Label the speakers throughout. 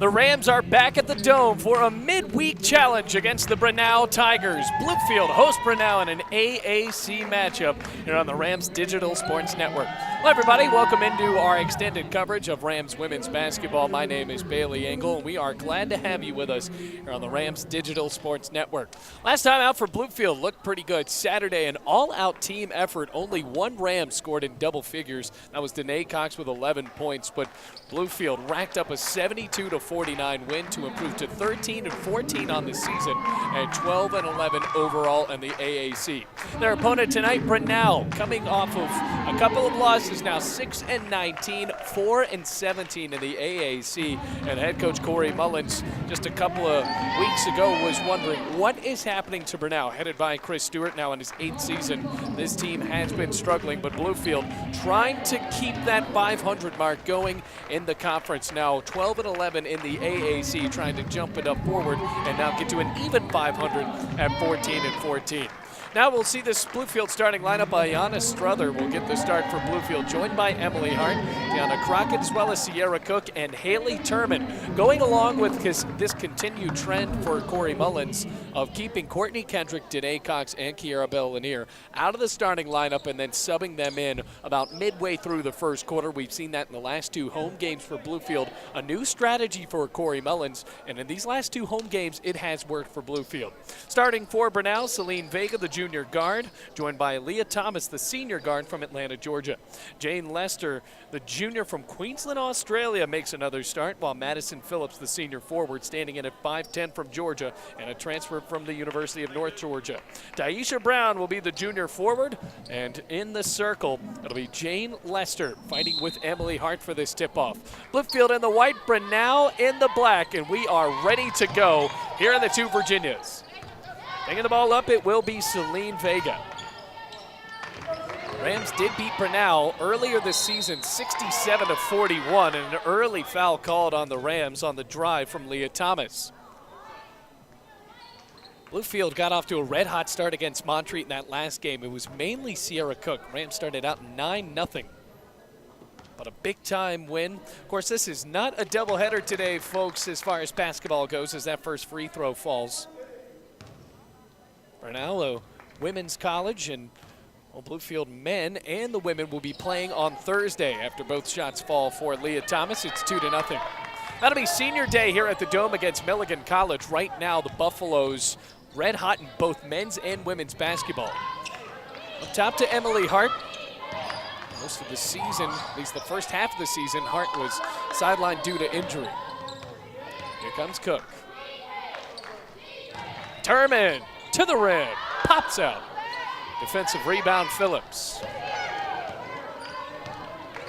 Speaker 1: The Rams are back at the Dome for a midweek challenge against the Brenau Tigers. Bluefield hosts Brenau in an AAC matchup here on the Rams Digital Sports Network. Hello everybody, welcome into our extended coverage of Rams women's basketball. My name is Bailey Engel, and we are glad to have you with us here on the Rams Digital Sports Network. Last time out for Bluefield looked pretty good. Saturday, an all-out team effort. Only one Ram scored in double figures. That was Danae Cox with 11 points, but Bluefield racked up a 72-49 win to improve to 13-14 on the season and 12-11 overall in the AAC. Their opponent tonight, Brenau, coming off of a couple of losses now, 6-19, 4-17 in the AAC. And head coach Corey Mullins just a couple of weeks ago was wondering what is happening to Brenau, headed by Chris Stewart now in his 8th season. This team has been struggling, but Bluefield trying to keep that 500 mark going in the conference now, 12-11 in the AAC, trying to jump it up forward and now get to an even 500 at 14-14. Now we'll see this Bluefield starting lineup. Ayanna Struther will get the start for Bluefield, joined by Emily Hart, Deanna Crockett, as well as Sierra Cook and Haley Turman. Going along with this continued trend for Corey Mullins of keeping Courtney Kendrick, Danae Cox, and Kiara Bell-Lanier out of the starting lineup and then subbing them in about midway through the first quarter. We've seen that in the last 2 home games for Bluefield. A new strategy for Corey Mullins, and in these last 2 home games, it has worked for Bluefield. Starting for Brenau, Celine Vega, the junior guard, joined by Leah Thomas, the senior guard from Atlanta, Georgia. Jane Lester, the junior from Queensland, Australia, makes another start, while Madison Phillips, the senior forward, standing in at 5'10 from Georgia and a transfer from the University of North Georgia. Daisha Brown will be the junior forward, and in the circle, it'll be Jane Lester fighting with Emily Hart for this tip-off. Bluefield in the white, Brenau in the black, and we are ready to go here are the 2 Virginias. Bringing the ball up, it will be Celine Vega. Rams did beat Brenau earlier this season, 67-41, and an early foul called on the Rams on the drive from Leah Thomas. Bluefield got off to a red-hot start against Montreat in that last game. It was mainly Sierra Cook. Rams started out 9-0. But a big-time win. Of course, this is not a doubleheader today, folks, as far as basketball goes, as that first free throw falls. Brenau, a women's college, and Bluefield men and the women will be playing on Thursday after both shots fall for Leah Thomas. It's 2-0. That'll be senior day here at the Dome against Milligan College. Right now, the Buffaloes red hot in both men's and women's basketball. Up top to Emily Hart. Most of the season, at least the first half of the season, Hart was sidelined due to injury. Here comes Cook. Turman to the rim, pops out. Defensive rebound, Phillips.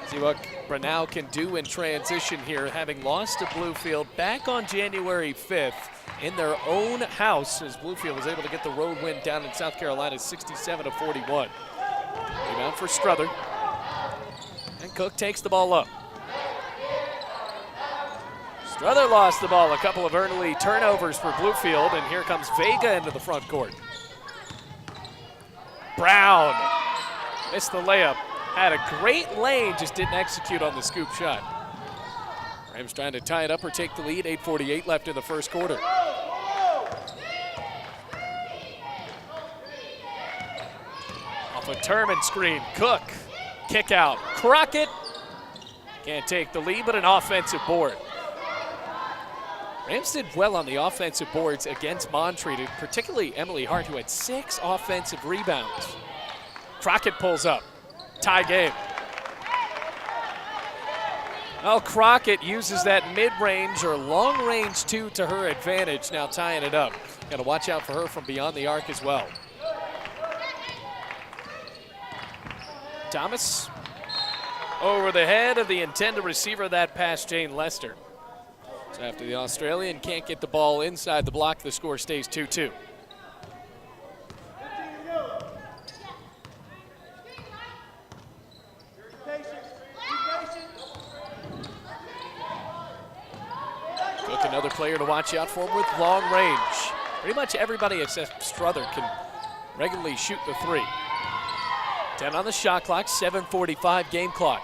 Speaker 1: See what Brenau can do in transition here, having lost to Bluefield back on January 5th in their own house, as Bluefield was able to get the road win down in South Carolina, 67-41. Rebound for Struther. And Cook takes the ball up. Struther lost the ball, a couple of early turnovers for Bluefield, and here comes Vega into the front court. Brown missed the layup, had a great lane, just didn't execute on the scoop shot. Rams trying to tie it up or take the lead, 8:48 left in the first quarter. Off a Turman screen, Cook, kick out, Crockett can't take the lead, but an offensive board. Rams did well on the offensive boards against Montreat, particularly Emily Hart, who had 6 offensive rebounds. Crockett pulls up, tie game. Well, Crockett uses that mid-range or long-range 2 to her advantage, now tying it up. Got to watch out for her from beyond the arc as well. Thomas over the head of the intended receiver, that pass, Jane Lester. So after the Australian can't get the ball inside the block, the score stays 2-2. Cook, another player to watch out for with long range. Pretty much everybody except Struther can regularly shoot the 3. 10 on the shot clock, 7:45 game clock.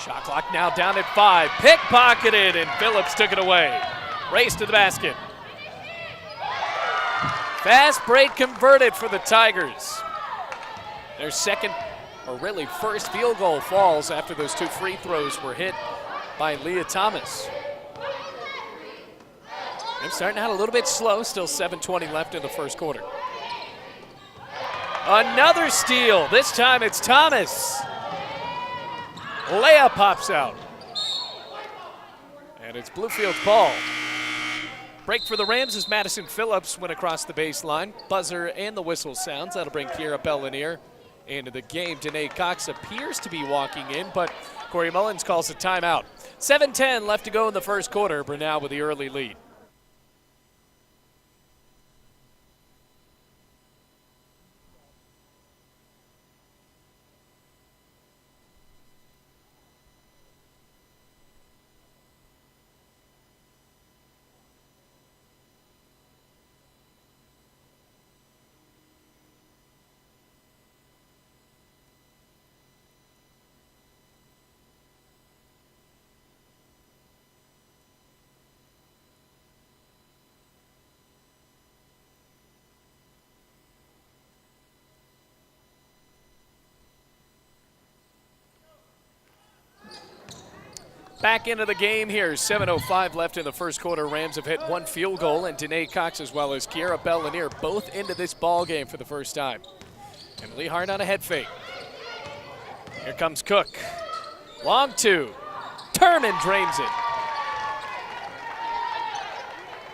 Speaker 1: Shot clock now down at 5. Pickpocketed, and Phillips took it away. Race to the basket. Fast break converted for the Tigers. Their second, or really first, field goal falls after those 2 free throws were hit by Leah Thomas. They're starting out a little bit slow, still 7:20 left in the first quarter. Another steal. This time it's Thomas. Leah pops out. And it's Bluefield's ball. Break for the Rams as Madison Phillips went across the baseline. Buzzer and the whistle sounds. That'll bring Kiera Bellanier into the game. Danae Cox appears to be walking in, but Corey Mullins calls a timeout. 7:10 left to go in the first quarter. Brenau with the early lead. Back into the game here. 7:05 left in the first quarter. Rams have hit 1 field goal, and Danae Cox as well as Kiera Bellanier both into this ball game for the first time. And Lee Hart on a head fake. Here comes Cook. Long 2. Turman drains it.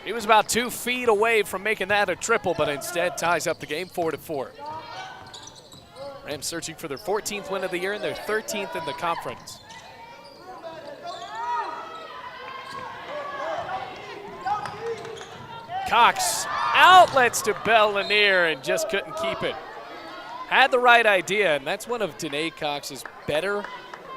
Speaker 1: He was about 2 feet away from making that a triple, but instead ties up the game 4-4. Rams searching for their 14th win of the year and their 13th in the conference. Cox outlets to Bellanier and just couldn't keep it. Had the right idea, and that's one of Danae Cox's better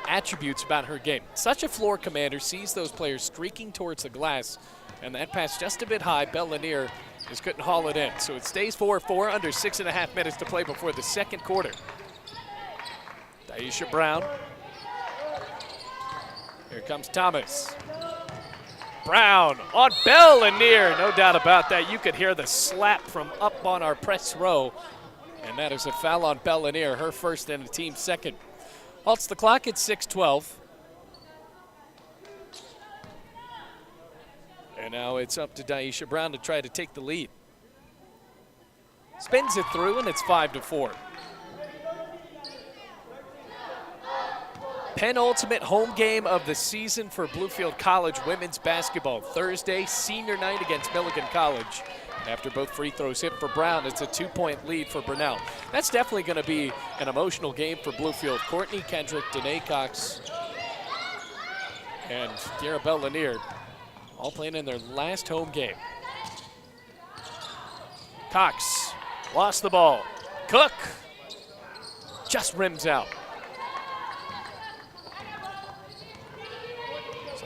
Speaker 1: attributes about her game. Such a floor commander, sees those players streaking towards the glass, and that pass just a bit high. Bellanier just couldn't haul it in. So it stays 4-4, under 6.5 minutes to play before the second quarter. Daisha Brown. Here comes Thomas. Brown on Bellanier, no doubt about that. You could hear the slap from up on our press row, and that is a foul on Bellanier, her first and the team's second. Halts the clock at 6:12. And now it's up to Daisha Brown to try to take the lead. Spins it through, and it's 5-4. Penultimate home game of the season for Bluefield College women's basketball. Thursday, senior night against Milligan College. After both free throws hit for Brown, it's a 2-point lead for Brenau. That's definitely going to be an emotional game for Bluefield. Courtney Kendrick, Danae Cox, and Kiera Bellanier all playing in their last home game. Cox lost the ball. Cook just rims out.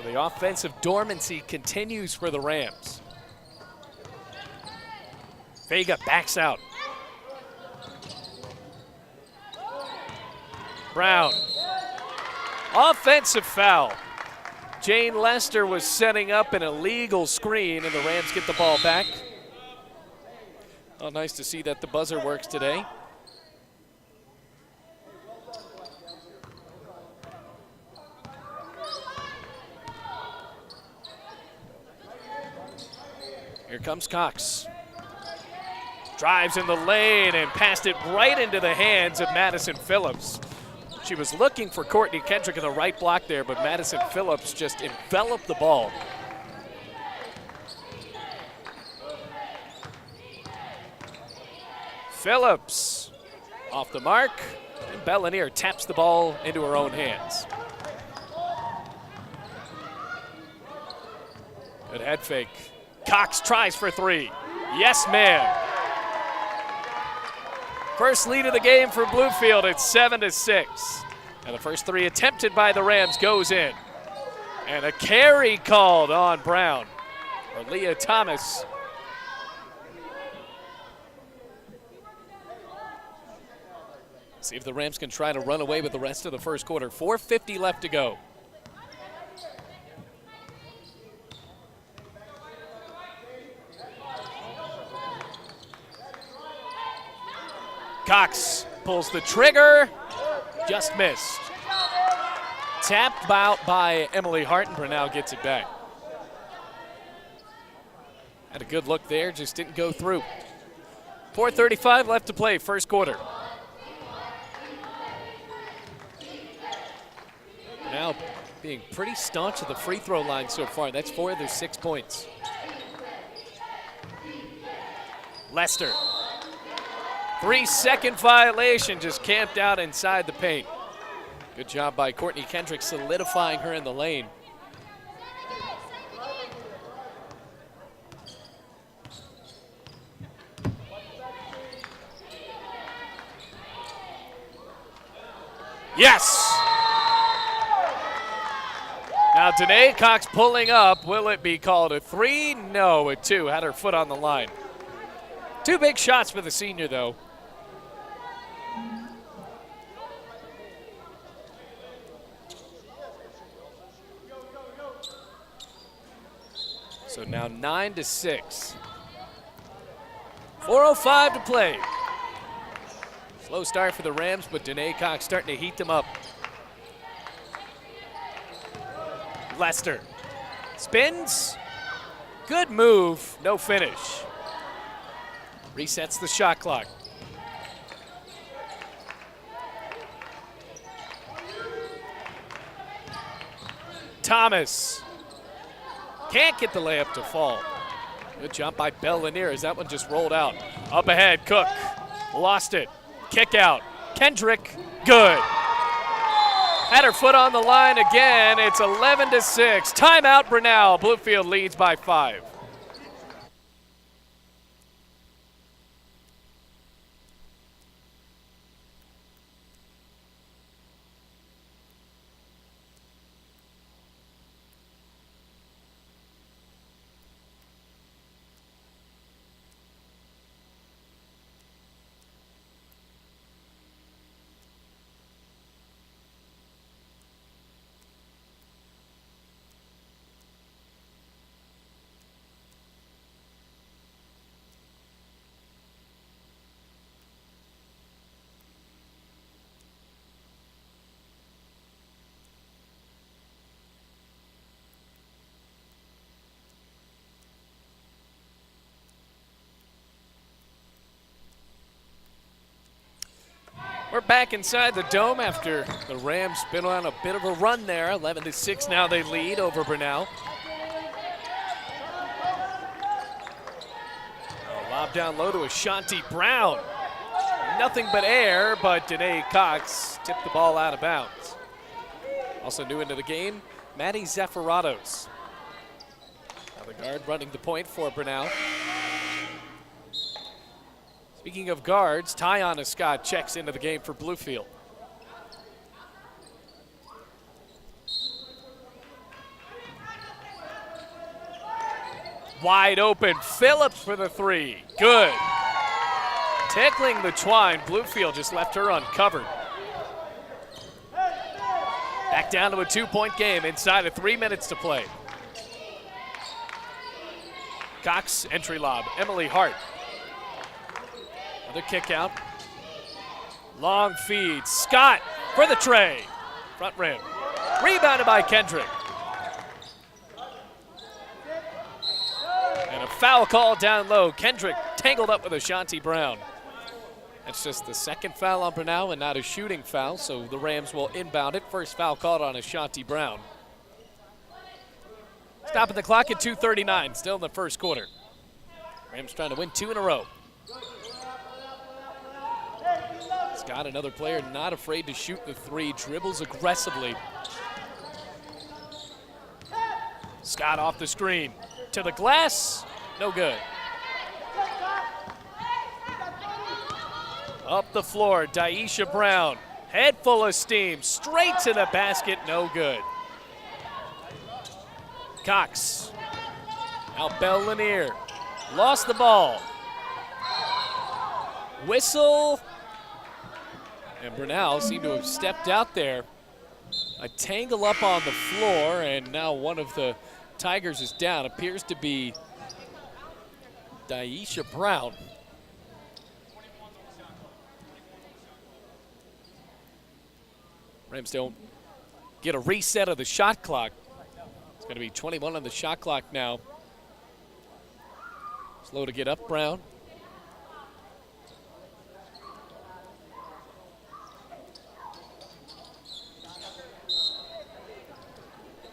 Speaker 1: The offensive dormancy continues for the Rams. Vega backs out. Brown. Offensive foul. Jane Lester was setting up an illegal screen, and the Rams get the ball back. Oh, nice to see that the buzzer works today. Here comes Cox. Drives in the lane and passed it right into the hands of Madison Phillips. She was looking for Courtney Kendrick in the right block there, but Madison Phillips just enveloped the ball. Phillips off the mark, and Bellanier taps the ball into her own hands. Good head fake. Cox tries for 3. Yes, ma'am. First lead of the game for Bluefield. It's 7-6. And the first 3 attempted by the Rams goes in. And a carry called on Brown, or Leah Thomas. See if the Rams can try to run away with the rest of the first quarter. 4:50 left to go. Cox pulls the trigger, just missed. Tapped out by Emily Hart, and Brenau gets it back. Had a good look there, just didn't go through. 4:35 left to play, first quarter. Now being pretty staunch at the free throw line so far. That's 4 of their 6 points. Lester. 3-second violation, just camped out inside the paint. Good job by Courtney Kendrick solidifying her in the lane. Yes! Now Danae Cox pulling up. Will it be called a 3? No, a 2. Had her foot on the line. 2 big shots for the senior, though. So now 9-6. 4:05 to play. Slow start for the Rams, but Danae Cox starting to heat them up. Lester spins. Good move, no finish. Resets the shot clock. Thomas can't get the layup to fall. Good job by Bell Lanier as that one just rolled out. Up ahead, Cook lost it. Kick out. Kendrick, good. Had her foot on the line again. It's 11-6. Timeout, Brenau. Bluefield leads by 5. We're back inside the dome after the Rams been on a bit of a run there. 11-6 now they lead over Brenau. Lob down low to Ashanti Brown. Nothing but air, but Danae Cox tipped the ball out of bounds. Also new into the game, Maddie Zafaratos. Now the guard running the point for Brenau. Speaking of guards, Tiana Scott checks into the game for Bluefield. Wide open, Phillips for the 3. Good. Tickling the twine, Bluefield just left her uncovered. Back down to a 2-point game inside of 3 minutes to play. Cox, entry lob, Emily Hart. Another kick out. Long feed. Scott for the tray. Front rim. Rebounded by Kendrick. And a foul call down low. Kendrick tangled up with Ashanti Brown. That's just the second foul on Brenau and not a shooting foul, so the Rams will inbound it. First foul called on Ashanti Brown. Stopping the clock at 2:39, still in the first quarter. Rams trying to win 2 in a row. Scott, another player not afraid to shoot the 3, dribbles aggressively. Scott off the screen, to the glass, no good. Up the floor, Daisha Brown, head full of steam, straight to the basket, no good. Cox, now Bell Lanier, lost the ball. Whistle. And Brenau seemed to have stepped out there. A tangle up on the floor, and now one of the Tigers is down. Appears to be Daisha Brown. Rams don't get a reset of the shot clock. It's going to be 21 on the shot clock now. Slow to get up, Brown.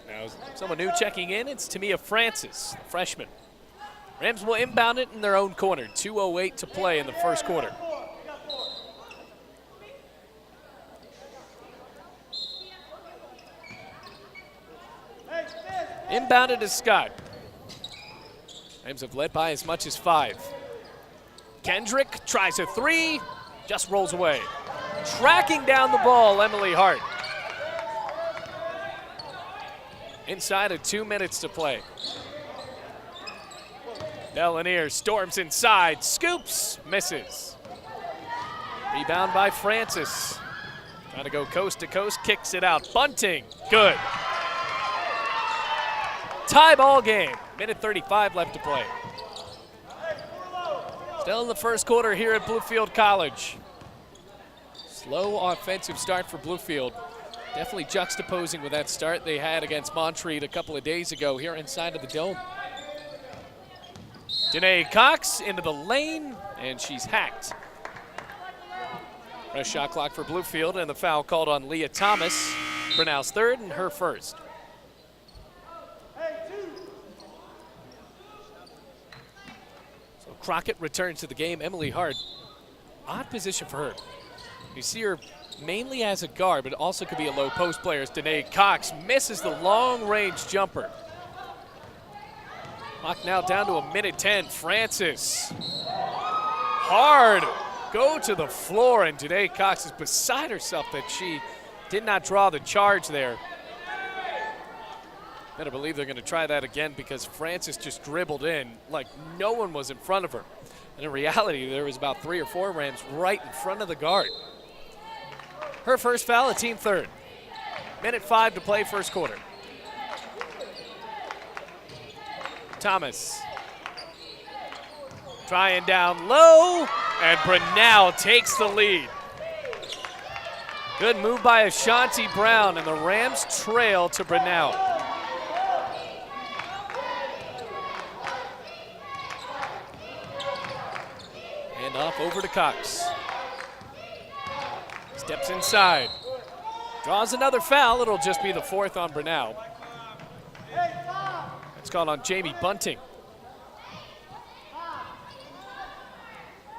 Speaker 1: Now someone new checking in. It's Tamia Francis, the freshman. Rams will inbound it in their own corner. 2:08 to play in the first quarter. Inbounded to Scott. Rams have led by as much as 5. Kendrick tries a 3, just rolls away. Tracking down the ball, Emily Hart. Inside of 2 minutes to play. Bellanier storms inside, scoops, misses. Rebound by Francis. Trying to go coast to coast, kicks it out. Bunting, good. Tie ball game, minute 35 left to play. Still in the first quarter here at Bluefield College. Slow offensive start for Bluefield. Definitely juxtaposing with that start they had against Montreat a couple of days ago here inside of the Dome. Danae Cox into the lane, and she's hacked. Fresh shot clock for Bluefield, and the foul called on Leah Thomas. Brenau's third and her first. So Crockett returns to the game. Emily Hart, odd position for her. You see her mainly as a guard, but also could be a low post player as Danae Cox misses the long-range jumper. Clock now down to a minute 10. Francis. Hard. Go to the floor, and Danae Cox is beside herself that she did not draw the charge there. Better believe they're going to try that again because Francis just dribbled in like no one was in front of her. And in reality, there was about 3 or 4 Rams right in front of the guard. Her first foul, a team third. Minute 5 to play, first quarter. Thomas trying down low, and Brenau takes the lead. Good move by Ashanti Brown, and the Rams trail to Brenau. And off over to Cox. Steps inside. Draws another foul. It'll just be the 4th on Brenau. It's called on Jamie Bunting.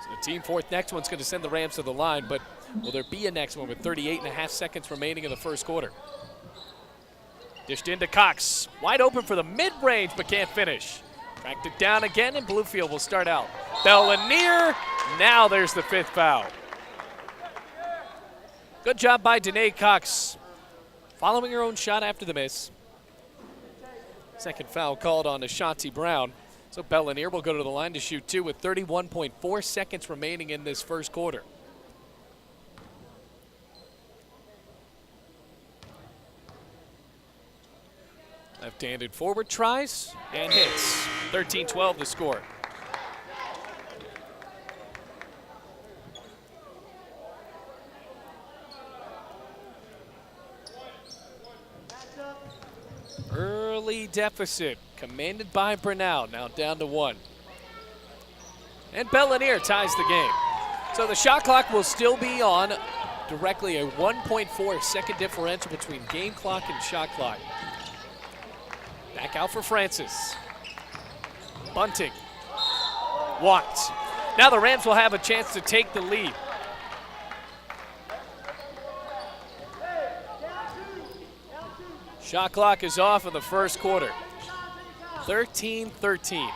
Speaker 1: So the team 4th next one's going to send the Rams to the line, but will there be a next one with 38.5 seconds remaining in the first quarter? Dished into Cox. Wide open for the mid-range, but can't finish. Tracked it down again, and Bluefield will start out. Bellanier. Now there's the 5th foul. Good job by Danae Cox. Following her own shot after the miss. Second foul called on Ashanti Brown. So Bellanier will go to the line to shoot 2 with 31.4 seconds remaining in this first quarter. Left-handed forward tries and hits. 13-12 the score. Early deficit, commanded by Brenau, now down to 1. And Bellanier ties the game. So the shot clock will still be on, directly a 1.4 second differential between game clock and shot clock. Back out for Francis. Bunting. Walked. Now the Rams will have a chance to take the lead. Shot clock is off in the first quarter. 13-13.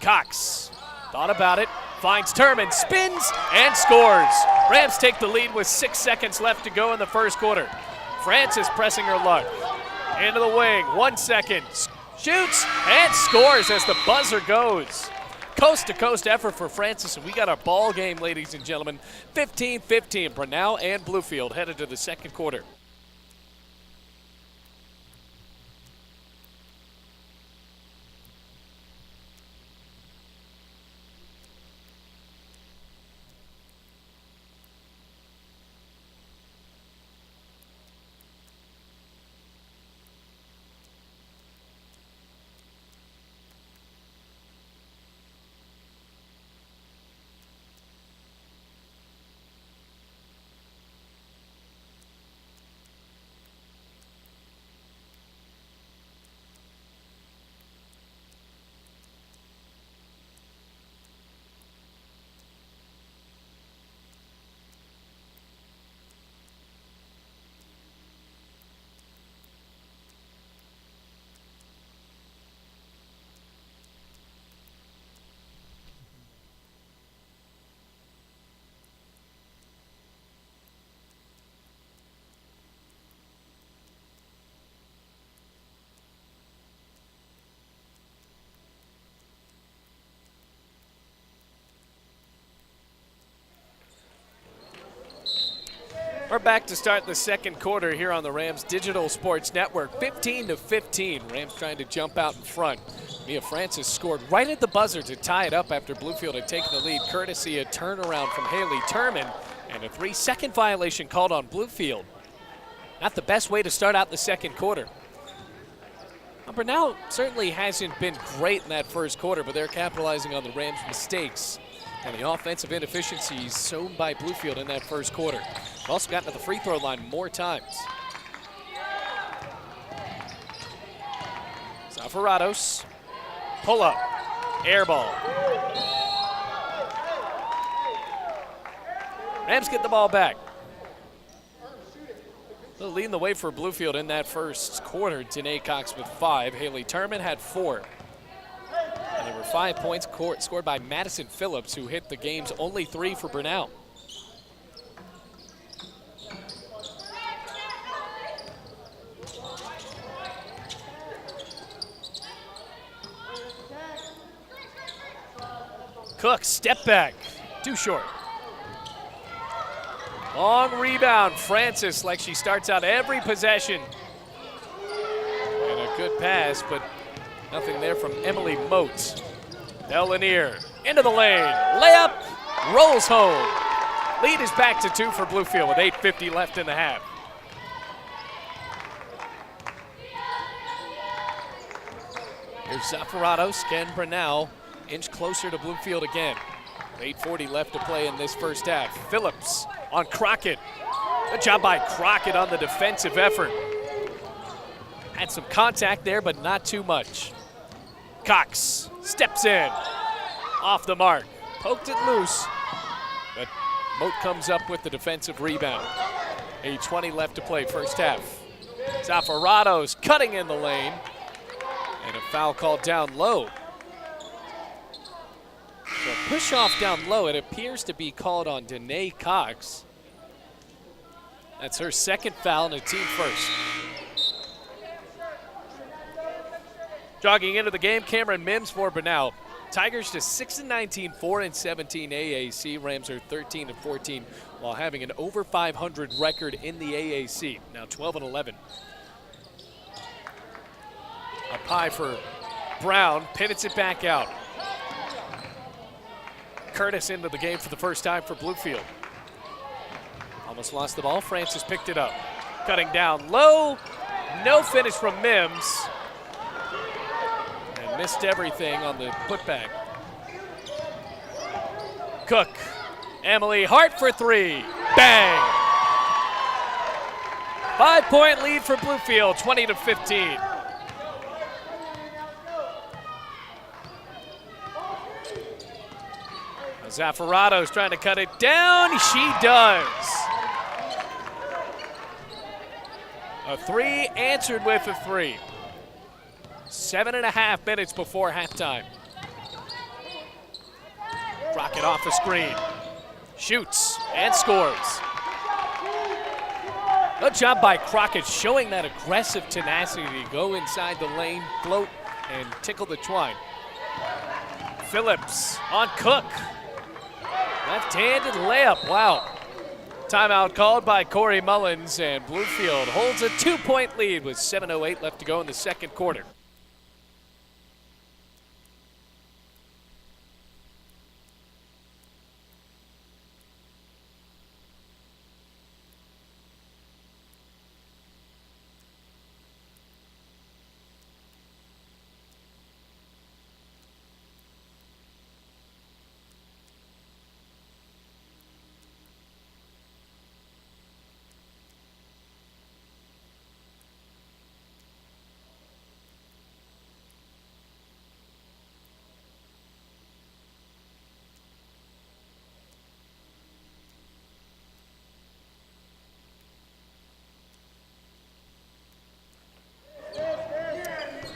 Speaker 1: Cox thought about it, finds Turman, spins, and scores. Rams take the lead with 6 seconds left to go in the first quarter. Francis pressing her luck. Into the wing, 1 second. Shoots and scores as the buzzer goes. Coast-to-coast effort for Francis, and we got a ball game, ladies and gentlemen. 15-15, Brenau and Bluefield headed to the second quarter. We're back to start the second quarter here on the Rams Digital Sports Network. 15-15. Rams trying to jump out in front. Mia Francis scored right at the buzzer to tie it up after Bluefield had taken the lead, courtesy a turnaround from Haley Turman, and a 3-second violation called on Bluefield. Not the best way to start out the second quarter. Brenau certainly hasn't been great in that first quarter, but they're capitalizing on the Rams' mistakes and the offensive inefficiencies sown by Bluefield in that first quarter. They've also gotten to the free throw line more times. Zafaratos, pull up, air ball. Rams get the ball back. Leading the way for Bluefield in that first quarter, Danae Cox with 5. Haley Turman had 4. And there were 5 points scored by Madison Phillips, who hit the game's only 3 for Brenau. Cook, step back, too short. Long rebound, Francis, like she starts out every possession. And a good pass, but nothing there from Emily Moat. Lanier into the lane, layup, rolls home. Lead is back to 2 for Bluefield with 8:50 left in the half. Here's Zafaratos, Ken Brenau, inch closer to Bluefield again. 8:40 left to play in this first half. Phillips on Crockett. Good job by Crockett on the defensive effort. Had some contact there, but not too much. Cox steps in. Off the mark. Poked it loose, but Moat comes up with the defensive rebound. 8:20 left to play first half. Zafaratos cutting in the lane. And a foul called down low. So a push off down low, it appears to be called on Danae Cox. That's her second foul and a team first. Jogging into the game, Cameron Mims for Brenau. Tigers just 6-19, 4-17 AAC. Rams are 13-14 while having an over 500 record in the AAC. Now 12-11. Up high for Brown, pivots it back out. Curtis into the game for the first time for Bluefield. Almost lost the ball. Francis picked it up. Cutting down low. No finish from Mims. And missed everything on the putback. Cook. Emily Hart for 3. Bang! 5-point lead for Bluefield, 20-15. Zafaratos trying to cut it down. She does. A 3 answered with a 3. 7.5 minutes before halftime. Rocket off the screen. Shoots and scores. Good job by Crockett showing that aggressive tenacity to go inside the lane, float, and tickle the twine. Phillips on Cook. Left-handed layup, wow. Timeout called by Corey Mullins, and Bluefield holds a 2-point lead with 7:08 left to go in the second quarter.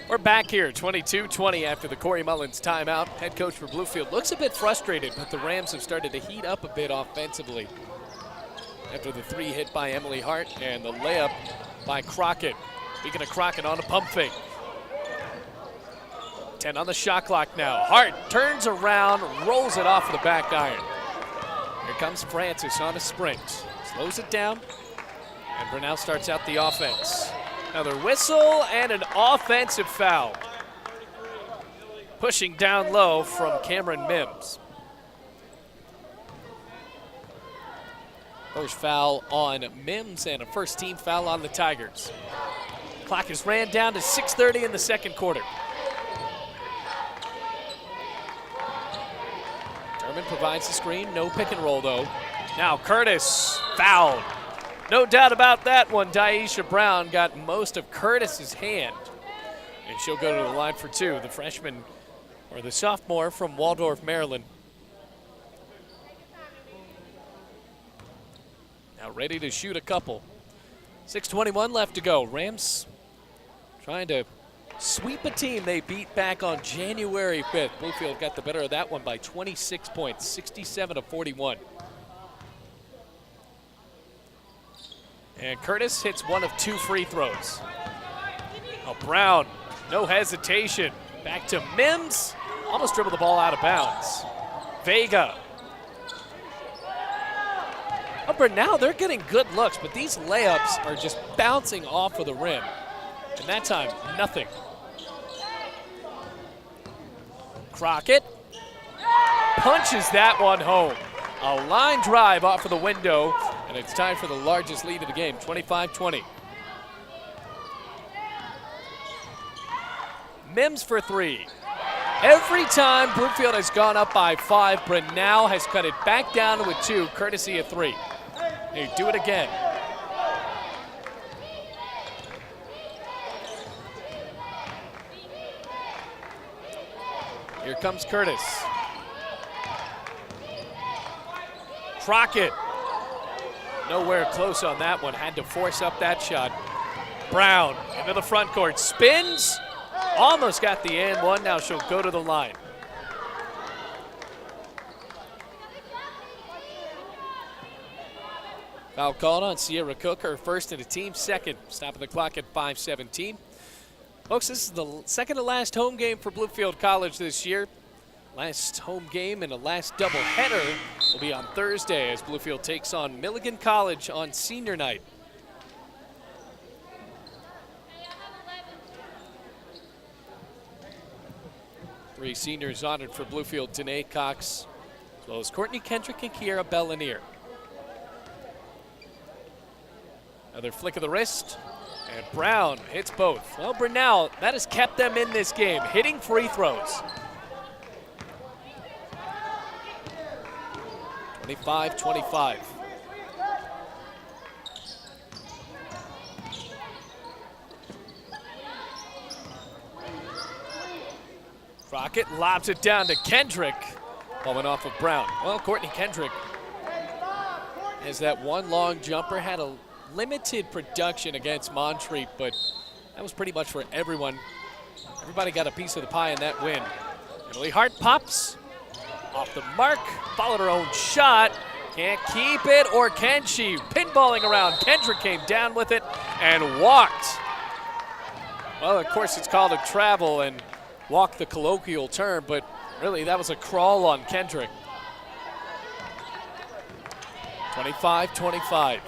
Speaker 1: We're back here, 22-20 after the Corey Mullins timeout. Head coach for Bluefield looks a bit frustrated, but the Rams have started to heat up a bit offensively after the 3 hit by Emily Hart and the layup by Crockett. Speaking of Crockett, on a pump fake. 10 on the shot clock now. Hart turns around, rolls it off of the back iron. Here comes Francis on a sprint. Slows it down, And Brenau starts out the offense. Another whistle and an offensive foul. Pushing down low from Cameron Mims. First foul on Mims and a first team foul on the Tigers. Clock is ran down to 6:30 in the second quarter. Derman provides the screen, no pick and roll though. Now Curtis fouled. No doubt about that one. Daisha Brown got most of Curtis's hand. And she'll go to the line for two. The freshman, or the sophomore from Waldorf, Maryland. Now ready to shoot a couple. 6:21 left to go. Rams trying to sweep a team they beat back on January 5th. Bluefield got the better of that one by 26 points, 67-41. And Curtis hits one of two free throws. Oh, Brown, no hesitation. Back to Mims, almost dribbled the ball out of bounds. Vega. Oh, Brenau, they're getting good looks, but these layups are just bouncing off of the rim. And that time, nothing. Crockett punches that one home. A line drive off of the window, and it's time for the largest lead of the game, 25-20. Mims for three. Every time Bluefield has gone up by 5, Brenau has cut it back down to a 2, courtesy of 3. They do it again. Here comes Curtis. Crockett, nowhere close on that one. Had to force up that shot. Brown into the front court, spins, almost got the and one. Now she'll go to the line. Foul called on Sierra Cook, her first and the team's second. Stopping the clock at 5:17. Folks, this is the second to last home game for Bluefield College this year. Last home game and the last doubleheader will be on Thursday as Bluefield takes on Milligan College on senior night. Three seniors honored for Bluefield: Danae Cox, as well as Courtney Kendrick and Kiera Bellanier. Another flick of the wrist, and Brown hits both. Well, Brenau, that has kept them in this game, hitting free throws. 25-25. Crockett lobs it down to Kendrick. Ball went off of Brown. Well, Courtney Kendrick has that one long jumper, had a limited production against Montreat, but that was pretty much for everyone. Everybody got a piece of the pie in that win. Emily Hart pops off the mark, followed her own shot. Can't keep it, or can she? Pinballing around. Kendrick came down with it and walked. Well, of course, it's called a travel and walk the colloquial term, but really that was a crawl on Kendrick. 25-25.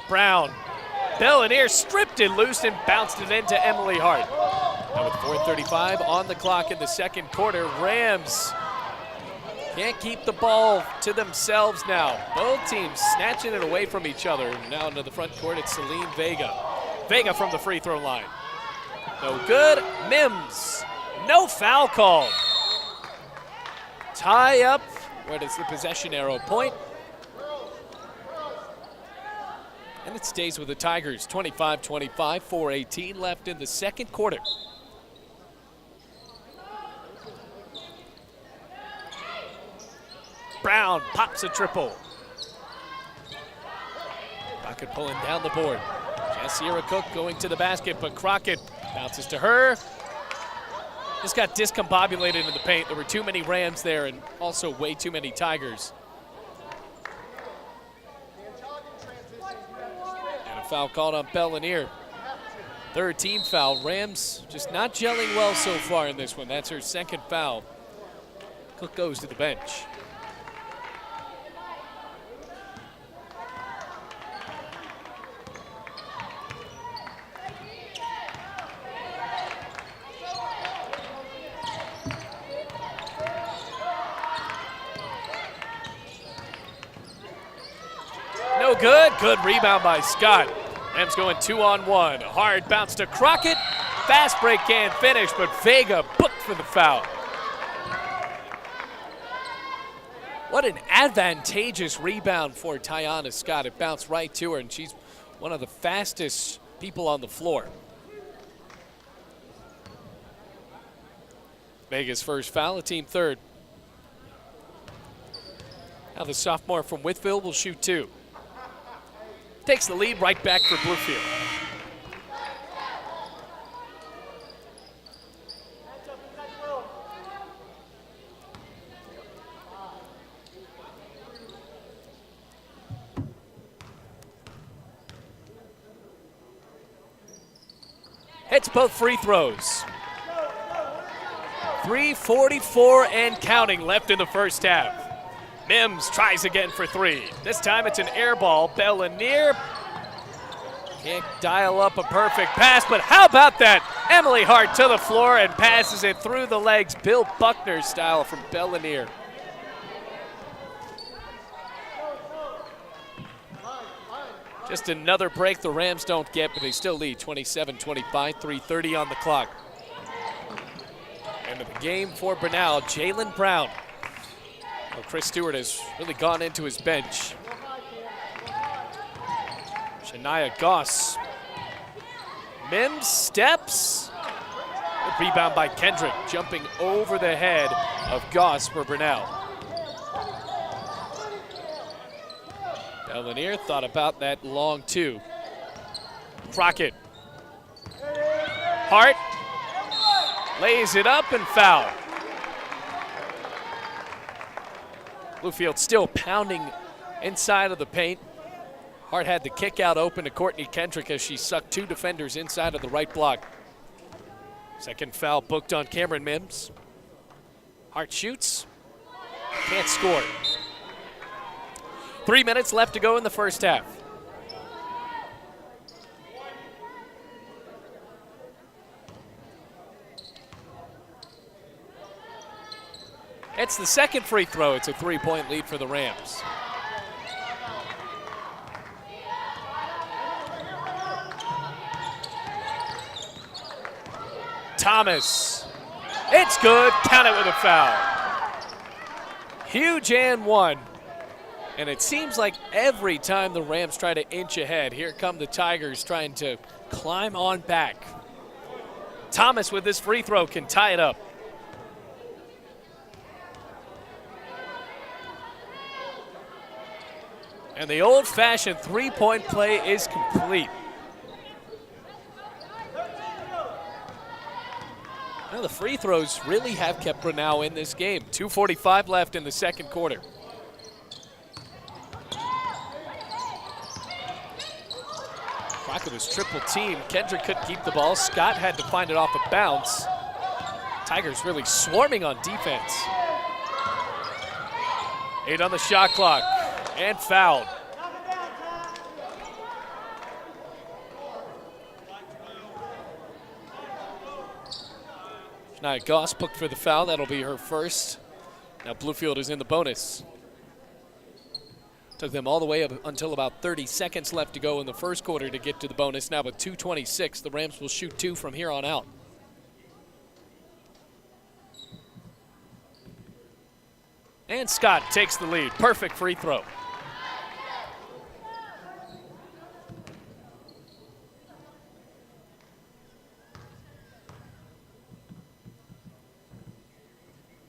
Speaker 1: Brown. Bellanier stripped it loose and bounced it into Emily Hart. Now with 4:35 on the clock in the second quarter, Rams can't keep the ball to themselves now. Both teams snatching it away from each other. Now into the front court, it's Celine Vega. Vega from the free throw line. No good. Mims. No foul called. Tie up. Where does the possession arrow point? And it stays with the Tigers, 25-25, 4:18 left in the second quarter. Brown pops a triple. Crockett pulling down the board. Sierra Cook going to the basket, but Crockett bounces to her. Just got discombobulated in the paint. There were too many Rams there and also way too many Tigers. And a foul called on Bellanier. Third team foul. Rams just not gelling well so far in this one. That's her second foul. Cook goes to the bench. No good. Good rebound by Scott. Rams going 2-on-1. Hard bounce to Crockett. Fast break can't finish, but Vega booked for the foul. What an advantageous rebound for Tiana Scott. It bounced right to her, and she's one of the fastest people on the floor. Vega's first foul, a team third. Now the sophomore from Whitfield will shoot 2. Takes the lead right back for Bluefield. Hits both free throws. 3:44 and counting left in the first half. Mims tries again for 3. This time it's an air ball. Bellanier can't dial up a perfect pass, but how about that? Emily Hart to the floor and passes it through the legs, Bill Buckner style from Bellanier. Just another break the Rams don't get, but they still lead 27-25, 3:30 on the clock. End of the game for Brenau, Jalen Brown. Well, Chris Stewart has really gone into his bench. Shania Goss. Mims steps. Good rebound by Kendrick, jumping over the head of Goss for Brenau. Bellanier thought about that long 2. Crockett. Hart lays it up and foul. Bluefield still pounding inside of the paint. Hart had the kick out open to Courtney Kendrick as she sucked 2 defenders inside of the right block. Second foul booked on Cameron Mims. Hart shoots, can't score. 3 minutes left to go in the first half. It's the second free throw. It's a 3-point lead for the Rams. Thomas. It's good. Count it with a foul. Huge and 1. And it seems like every time the Rams try to inch ahead, here come the Tigers trying to climb on back. Thomas with this free throw can tie it up. And the old-fashioned 3-point play is complete. Now the free throws really have kept Brenau in this game. 2:45 left in the second quarter. Crockett was triple teamed. Kendrick couldn't keep the ball. Scott had to find it off a bounce. Tigers really swarming on defense. 8 on the shot clock. And fouled. Shania Goss booked for the foul. That'll be her first. Now Bluefield is in the bonus. Took them all the way up until about 30 seconds left to go in the first quarter to get to the bonus. Now with 2:26, the Rams will shoot 2 from here on out. And Scott takes the lead. Perfect free throw.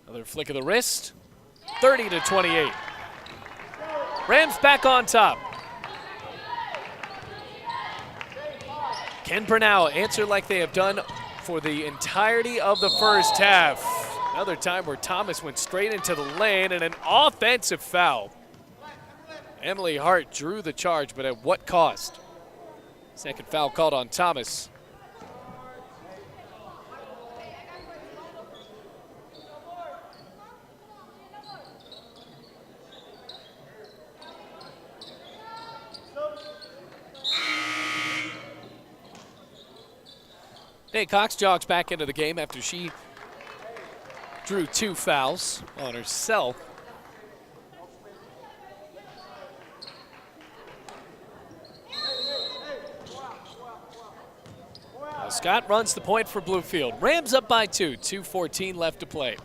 Speaker 1: Another flick of the wrist. 30-28. Rams back on top. Can Brenau answer like they have done for the entirety of the first half? Another time where Thomas went straight into the lane and an offensive foul. Emily Hart drew the charge, but at what cost? Second foul called on Thomas. Hey, Cox jogs back into the game after she drew 2 fouls on herself. Now Scott runs the point for Bluefield. Rams up by 2, 2:14 left to play.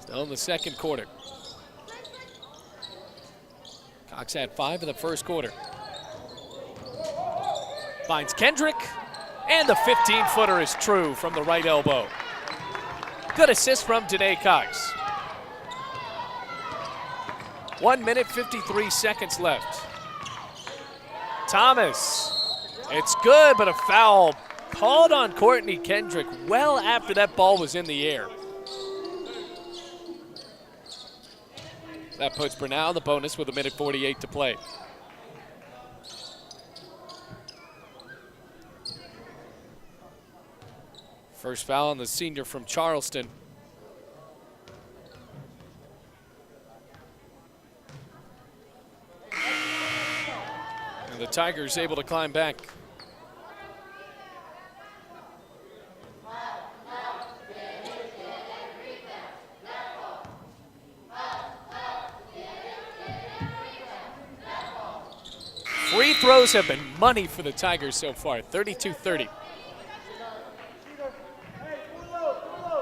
Speaker 1: Still in the second quarter. Cox had 5 in the first quarter. Finds Kendrick, and the 15-footer is true from the right elbow. Good assist from Danae Cox. 1 minute, 53 seconds left. Thomas, it's good, but a foul called on Courtney Kendrick well after that ball was in the air. That puts Brenau in the bonus with 1:48 to play. First foul on the senior from Charleston. And the Tigers able to climb back. Free throws have been money for the Tigers so far, 32-30.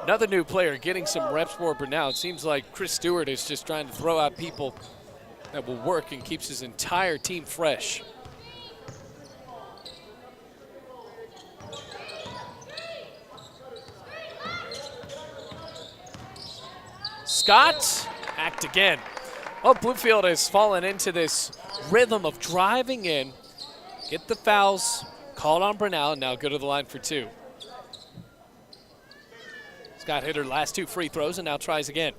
Speaker 1: Another new player getting some reps for Brenau. It seems like Chris Stewart is just trying to throw out people that will work and keeps his entire team fresh. Scott, act again. Well, Bluefield has fallen into this rhythm of driving in, get the fouls, called on Brenau, and now go to the line for 2. Scott hit her last 2 free throws and now tries again.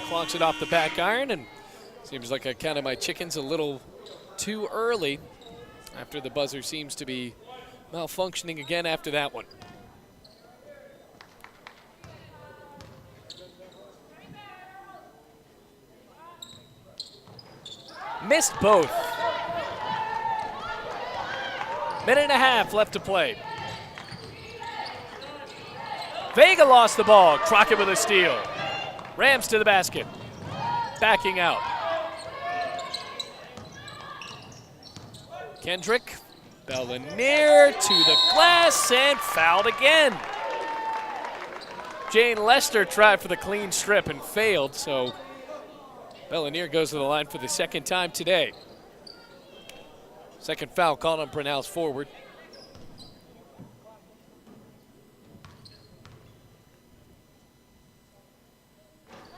Speaker 1: Clonks it off the back iron, and seems like I counted my chickens a little too early after the buzzer seems to be malfunctioning again after that one. Missed both. Minute and a half left to play. Vega lost the ball. Crockett with a steal. Rams to the basket. Backing out. Kendrick, Bellinier to the glass and fouled again. Jane Lester tried for the clean strip and failed, so Bellinier goes to the line for the second time today. Second foul called on Brenau's forward.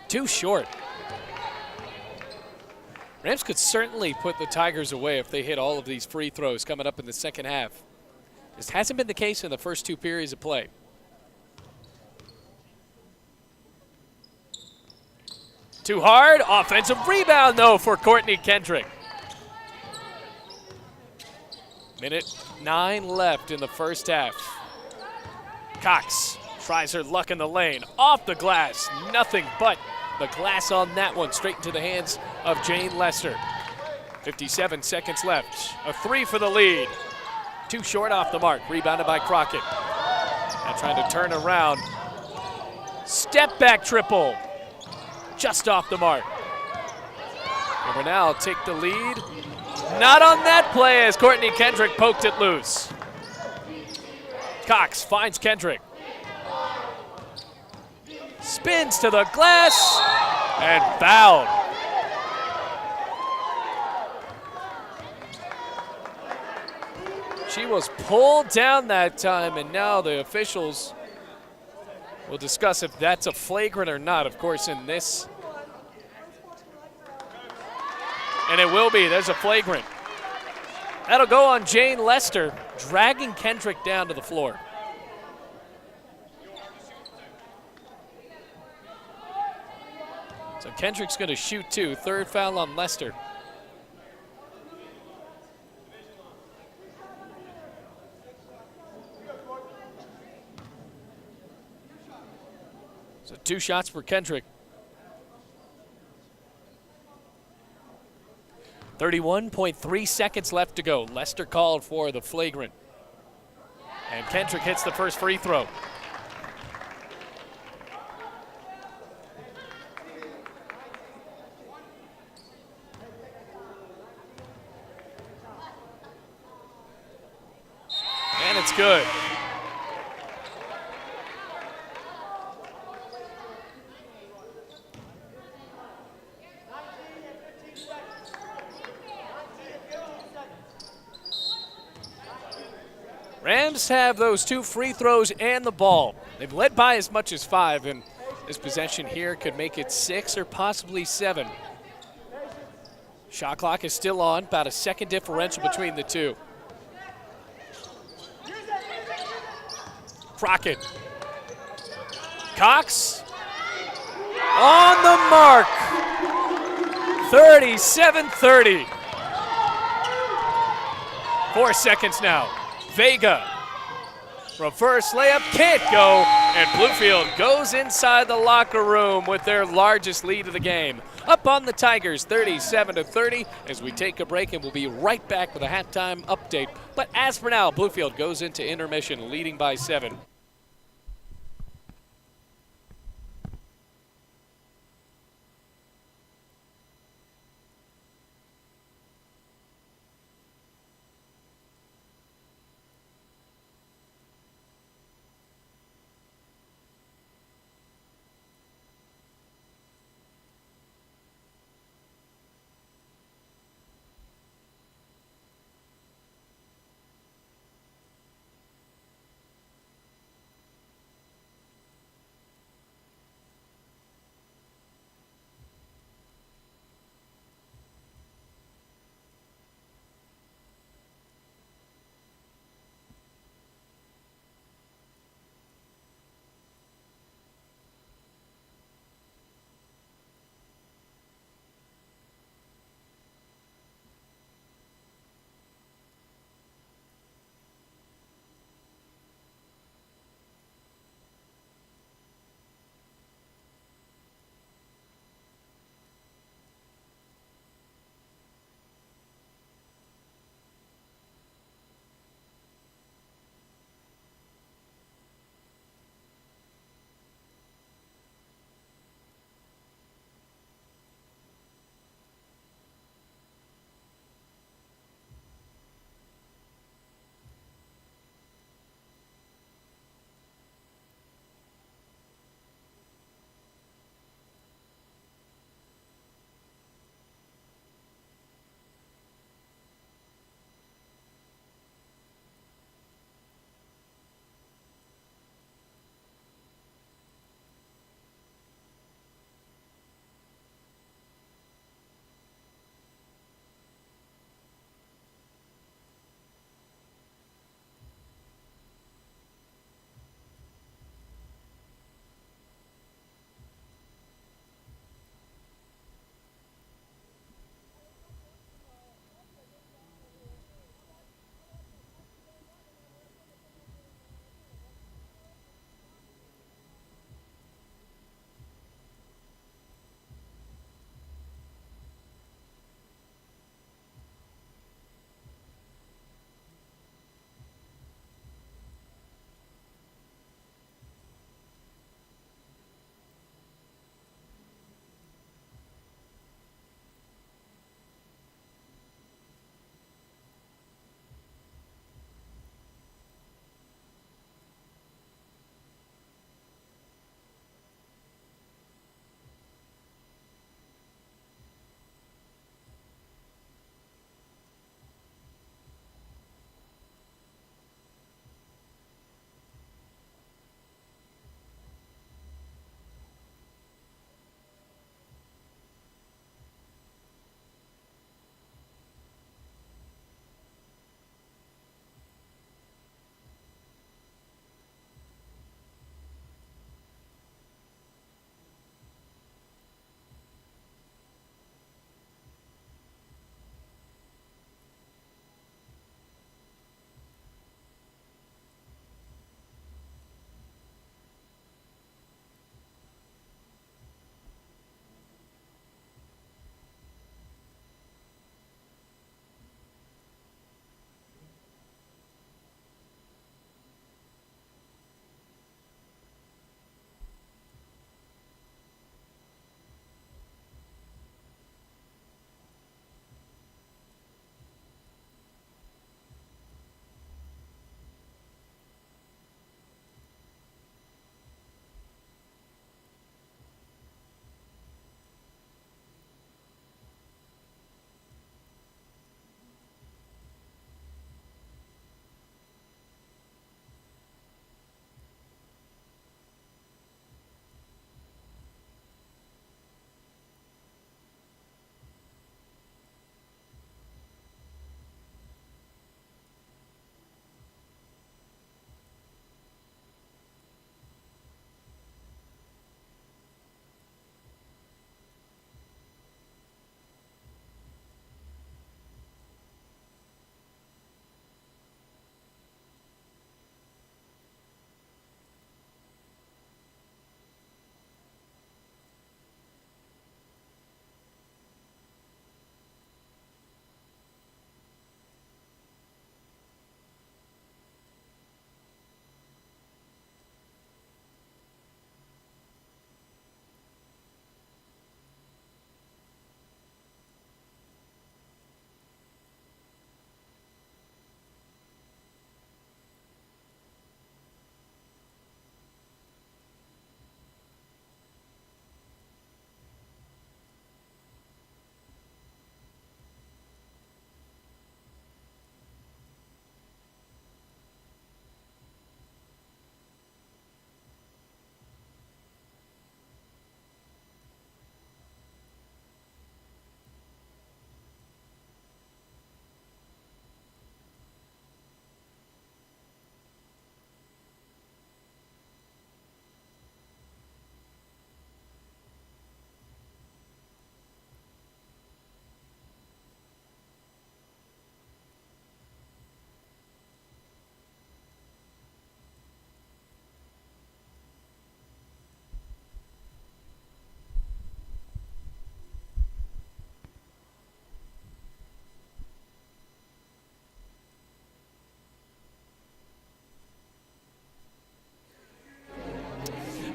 Speaker 1: Too short. Rams could certainly put the Tigers away if they hit all of these free throws coming up in the second half. This hasn't been the case in the first 2 periods of play. Too hard. Offensive rebound, though, for Courtney Kendrick. Minute 9 left in the first half. Cox tries her luck in the lane. Off the glass. Nothing but the glass on that one. Straight into the hands of Jane Lester. 57 seconds left. A 3 for the lead. Too short off the mark. Rebounded by Crockett. Now trying to turn around. Step back triple. Just off the mark. Brenau take the lead. Not on that play as Courtney Kendrick poked it loose. Cox finds Kendrick. Spins to the glass and fouled. She was pulled down that time, and now the officials will discuss if that's a flagrant or not, of course, in this. And it will be. There's a flagrant. That'll go on Jane Lester, dragging Kendrick down to the floor. So Kendrick's going to shoot 2. Third foul on Lester. So 2 shots for Kendrick. 31.3 seconds left to go. Lester called for the flagrant. And Kendrick hits the first free throw. And it's good. Rams have those 2 free throws and the ball. They've led by as much as 5, and this possession here could make it 6 or possibly 7. Shot clock is still on, about a second differential between the two. Crockett. Cox on the mark. 37-30. 4 seconds now. Vega. Reverse layup can't go, and Bluefield goes inside the locker room with their largest lead of the game. Up on the Tigers, 37-30, as we take a break, and we'll be right back with a halftime update. But as for now, Bluefield goes into intermission, leading by 7.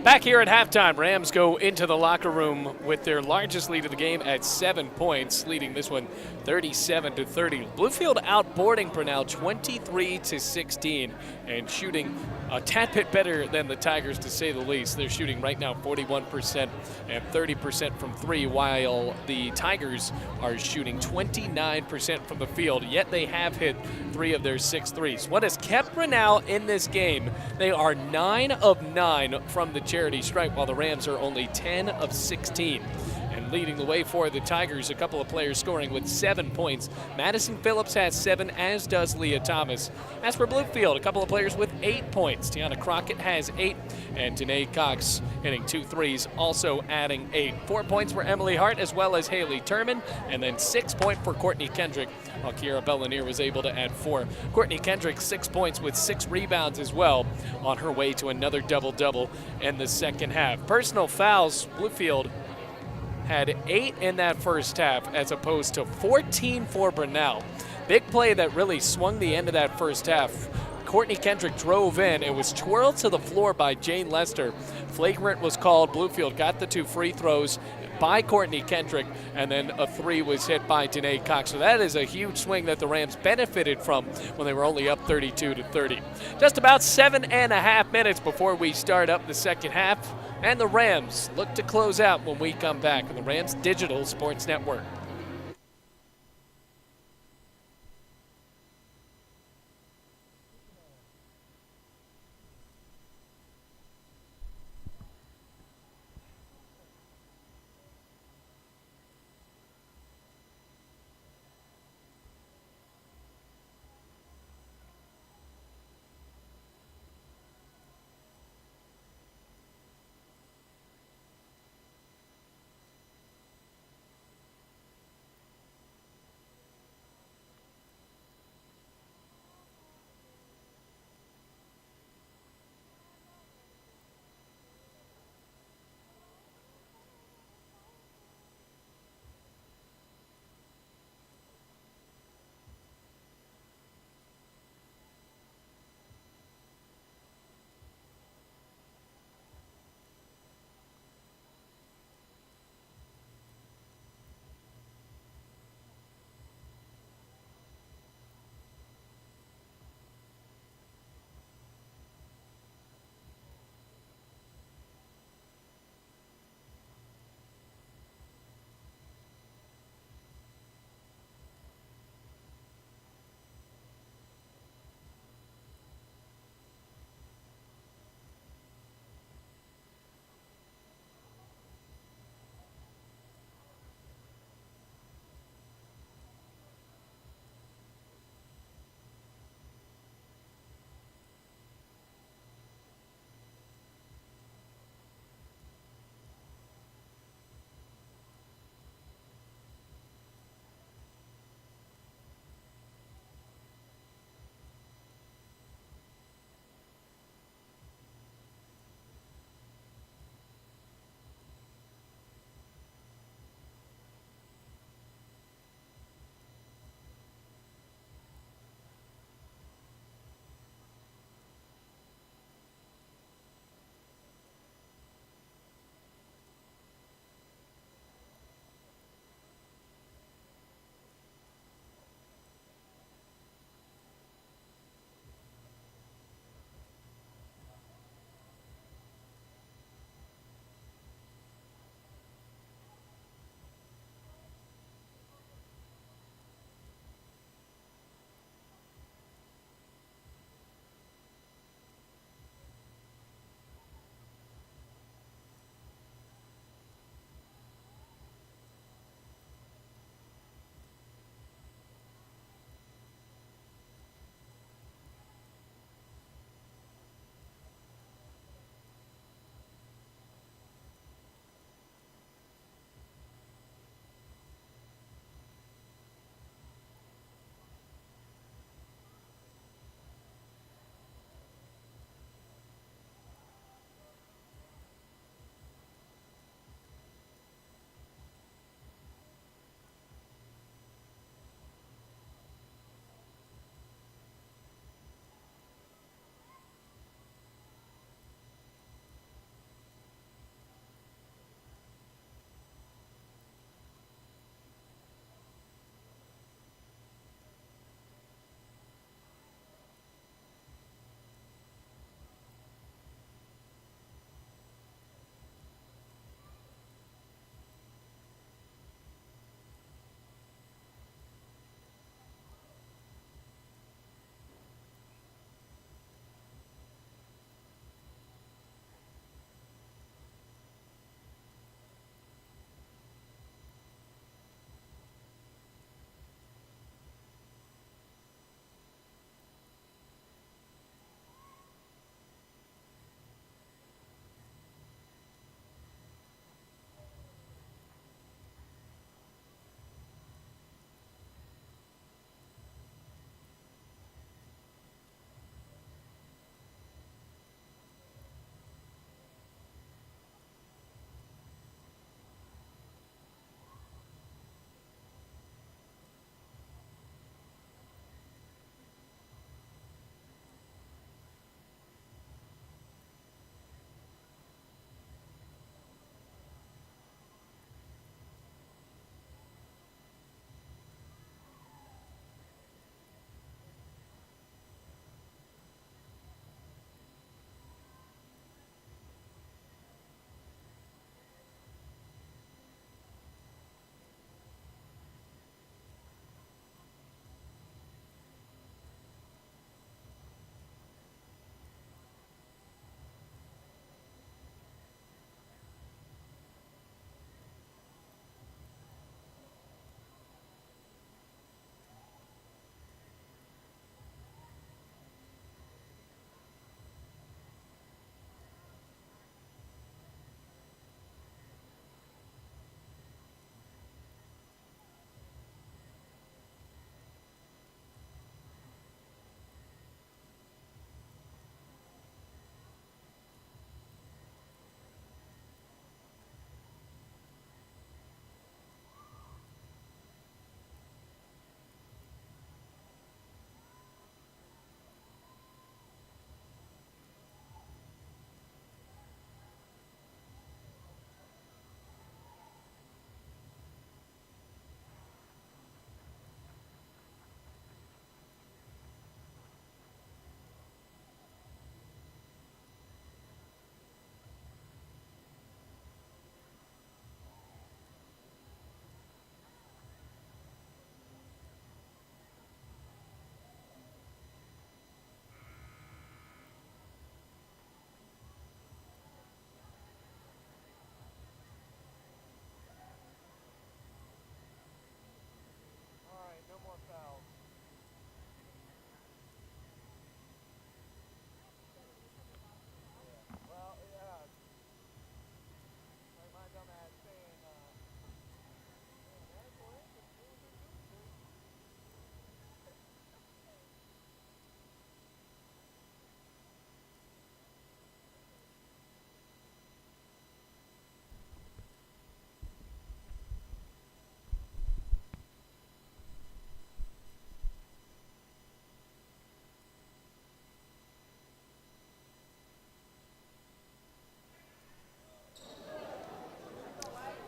Speaker 1: Back here at halftime, Rams go into the locker room with their largest lead of the game at 7 points, leading this one 37-30. Bluefield outboarding Brenau 23-16 and shooting a tad bit better than the Tigers, to say the least. They're shooting right now 41% and 30% from three, while the Tigers are shooting 29% from the field, yet they have hit 3 of their 6 threes. What has kept Brenau in this game? They are 9 of 9 from the charity stripe, while the Rams are only 10 of 16. And leading the way for the Tigers, a couple of players scoring with 7 points. Madison Phillips has 7, as does Leah Thomas. As for Bluefield, a couple of players with 8 points. Tiana Crockett has 8, and Danae Cox hitting 2 threes, also adding 8. 4 points for Emily Hart, as well as Haley Turman, and then 6 points for Courtney Kendrick, while Kiera Bellanier was able to add 4. Courtney Kendrick, 6 points with 6 rebounds as well, on her way to another double-double in the second half. Personal fouls, Bluefield had 8 in that first half as opposed to 14 for Brenau. Big play that really swung the end of that first half. Courtney Kendrick drove in. It was twirled to the floor by Jane Lester. Flagrant was called. Bluefield got the 2 free throws by Courtney Kendrick, and then a 3 was hit by Danae Cox. So that is a huge swing that the Rams benefited from when they were only up 32-30. Just about 7.5 minutes before we start up the second half, and the Rams look to close out when we come back on the Rams Digital Sports Network.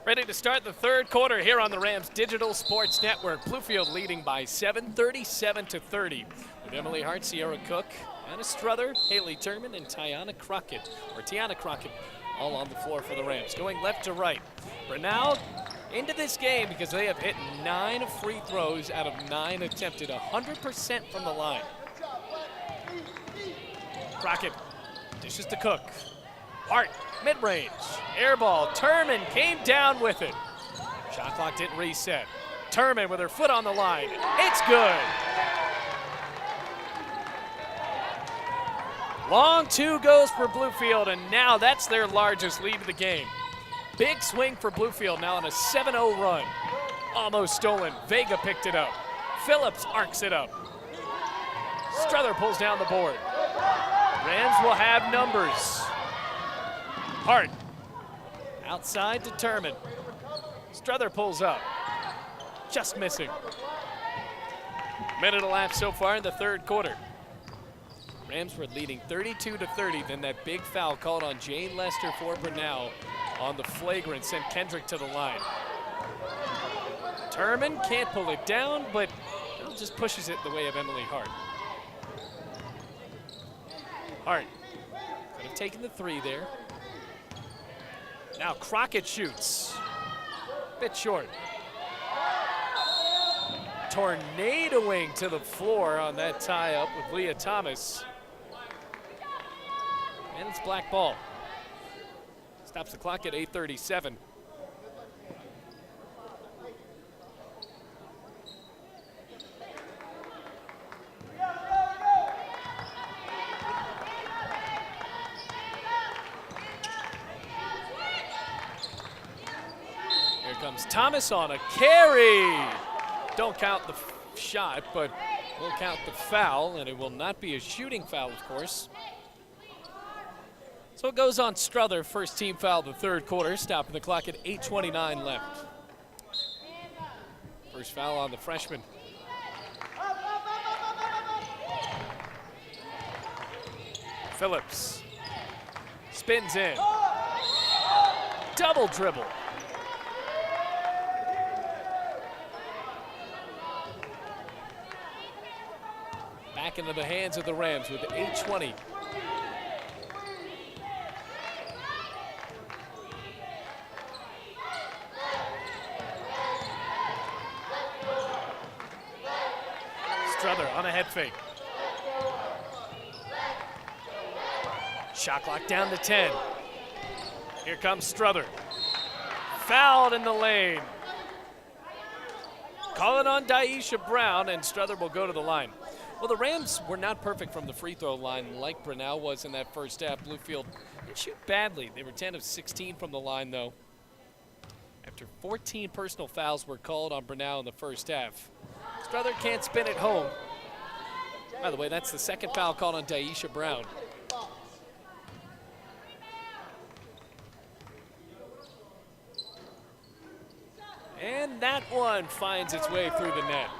Speaker 1: Ready to start the third quarter here on the Rams Digital Sports Network. Bluefield leading by 7, 37-30. With Emily Hart, Sierra Cook, Anna Struther, Haley Turman, and Tiana Crockett, all on the floor for the Rams. Going left to right. Brenau into this game because they have hit 9 free throws out of 9 attempted, 100% from the line. Crockett dishes to Cook. Hart, mid-range, air ball. Turman came down with it. Shot clock didn't reset. Turman with her foot on the line. It's good. Long two goes for Bluefield, and now that's their largest lead of the game. Big swing for Bluefield now on a 7-0 run. Almost stolen. Vega picked it up. Phillips arcs it up. Struther pulls down the board. Rams will have numbers. Hart, outside to Turman. Struther pulls up, just missing. Minute elapsed so far in the third quarter. Rams were leading 32-30, then that big foul called on Jane Lester for Brenau on the flagrant sent Kendrick to the line. Turman can't pull it down, but it just pushes it the way of Emily Hart. Hart could have taken the three there. Now Crockett shoots. Bit short. Tornadoing to the floor on that tie-up with Leah Thomas. And it's black ball. Stops the clock at 8:37. Comes Thomas on a carry. Don't count the shot, but we'll count the foul, and it will not be a shooting foul, of course. So it goes on Struther, first team foul of the third quarter, stopping the clock at 8:29 left. First foul on the freshman. Phillips spins in. Double dribble. Back into the hands of the Rams with 8:20. Struther on a head fake. Shot clock down to 10. Here comes Struther. Fouled in the lane. Call it on Daisha Brown, and Struther will go to the line. Well, the Rams were not perfect from the free throw line like Brenau was in that first half. Bluefield didn't shoot badly. They were 10 of 16 from the line, though. After 14 personal fouls were called on Brenau in the first half. Struther can't spin it home. By the way, that's the second foul called on Daisha Brown. And that one finds its way through the net.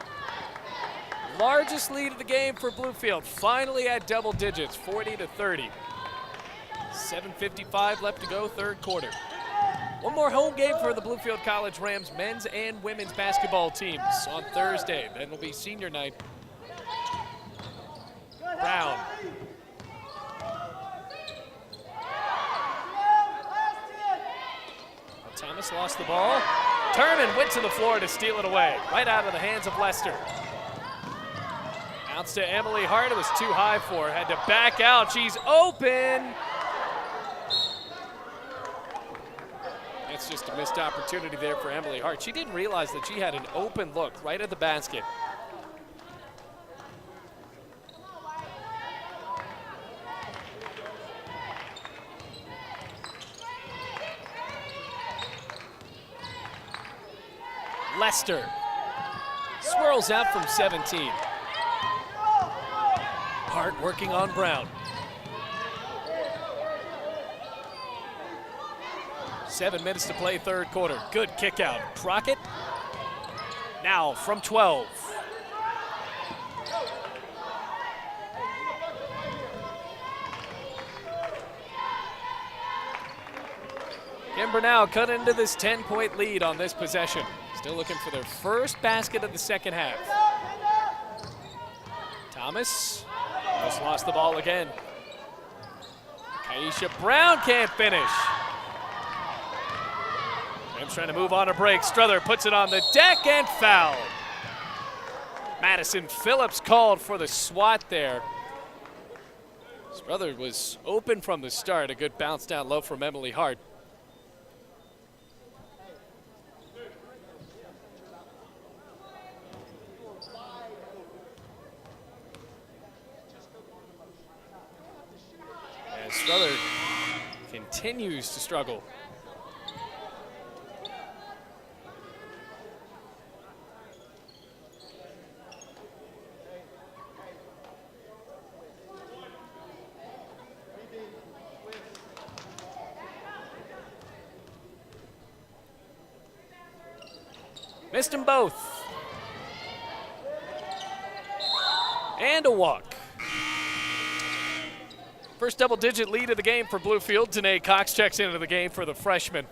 Speaker 1: Largest lead of the game for Bluefield, finally at double digits, 40-30. 7:55 left to go, third quarter. One more home game for the Bluefield College Rams men's and women's basketball teams on Thursday. Then will be senior night. Brown. Thomas lost the ball. Turman went to the floor to steal it away, right out of the hands of Lester. Bounce to Emily Hart. It was too high for her. Had to back out. She's open. It's just a missed opportunity there for Emily Hart. She didn't realize that she had an open look right at the basket. Lester swirls out from 17. Hart working on Brown. 7 minutes to play, third quarter. Good kick out. Crockett now from 12. Can Brenau cut into this 10-point lead on this possession? Still looking for their first basket of the second half. Thomas almost lost the ball again. Kaisha Brown can't finish. Rams trying to move on a break. Strother puts it on the deck and foul. Madison Phillips called for the swat there. Strother was open from the start. A good bounce down low from Emily Hart. And Strother continues to struggle. Missed them both. And a walk. First double-digit lead of the game for Bluefield. Danae Cox checks into the game for the freshman.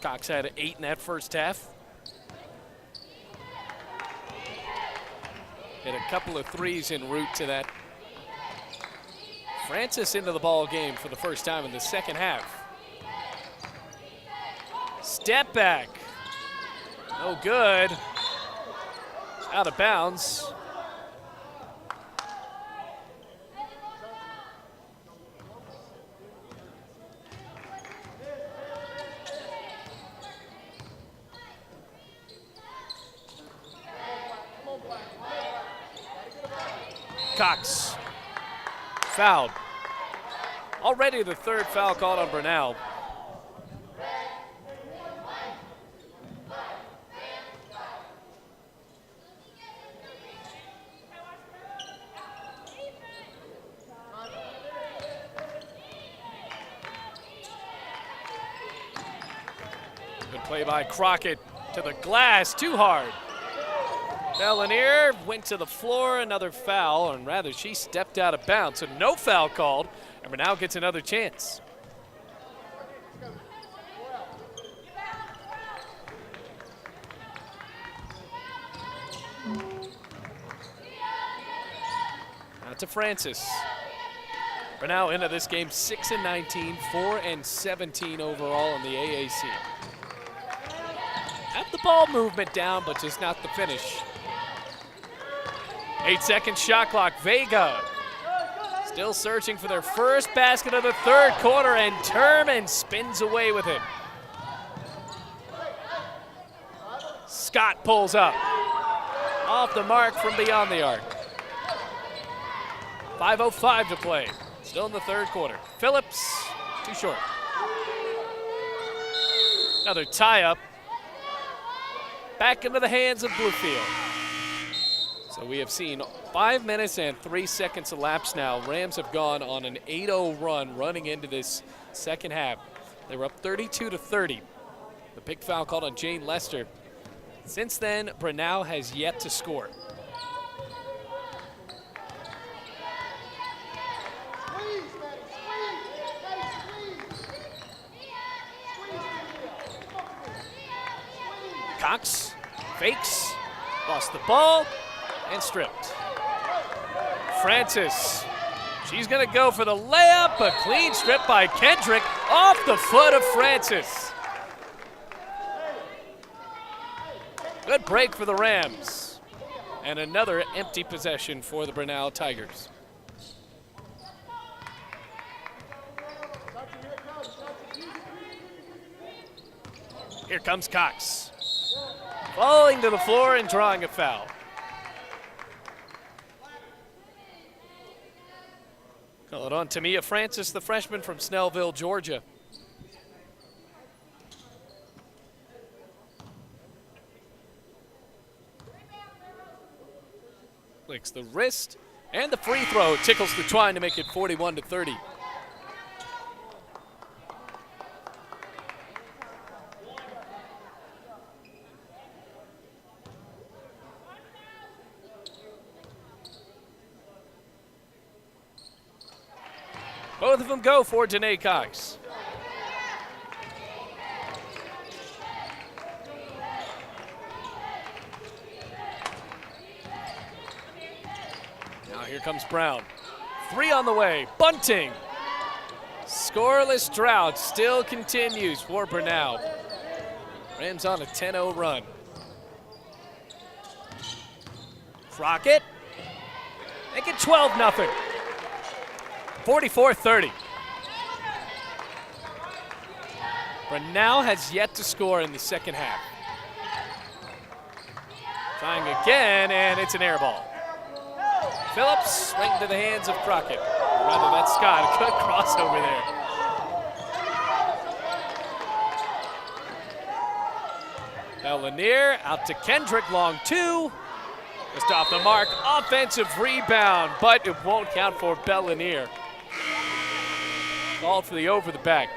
Speaker 1: Cox had 8 in that first half. Hit a couple of threes en route to that. Francis into the ball game for the first time in the second half. Step back. No good. Out of bounds. Cox. Fouled. Already the third foul called on Brenau. Good play by Crockett to the glass, too hard. Belanier went to the floor, another foul, and rather she stepped out of bounds, so no foul called, and Brenau gets another chance. Out to Francis. Brenau into this game 6-19, 4-17 overall in the AAC. Have the ball movement down, but just not the finish. 8-second shot clock. Vega still searching for their first basket of the third quarter, and Turman spins away with it. Scott pulls up. Off the mark from beyond the arc. 5:05 to play. Still in the third quarter. Phillips, too short. Another tie-up. Back into the hands of Bluefield. So we have seen 5 minutes and 3 seconds elapsed now. Rams have gone on an 8-0 run running into this second half. They were up 32-30. The big foul called on Jane Lester. Since then, Brenau has yet to score. Cox fakes, lost the ball, and stripped. Francis, she's gonna go for the layup, a clean strip by Kendrick off the foot of Francis. Good break for the Rams. And another empty possession for the Brenau Tigers. Here comes Cox. Falling to the floor and drawing a foul. Call it on Tamia Francis, the freshman from Snellville, Georgia. Flicks the wrist, and the free throw tickles the twine to make it 41-30. Both of them go for Danae Cox. Now here comes Brown. 3 on the way. Bunting. Scoreless drought still continues for Brenau. Rams on a 10-0 run. Crockett. Make it 12-0. 44-30. Brenau has yet to score in the second half. Trying again, and it's an air ball. Phillips right into the hands of Crockett. Or rather, that's Scott. A good crossover there. Lanier out to Kendrick, long 2. Just off the mark, offensive rebound, but it won't count for Lanier. Called for the over the back.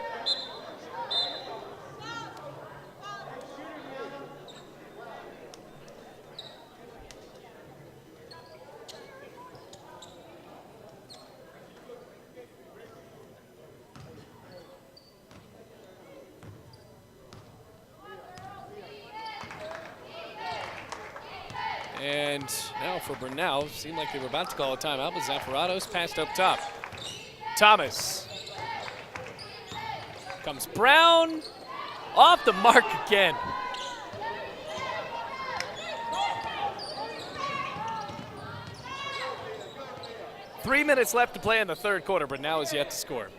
Speaker 1: And now for Brenau, seemed like they were about to call a timeout, but Zafaratos passed up top. Thomas. Comes Brown, off the mark again. Three minutes left to play in the third quarter, but Brenau is yet to score.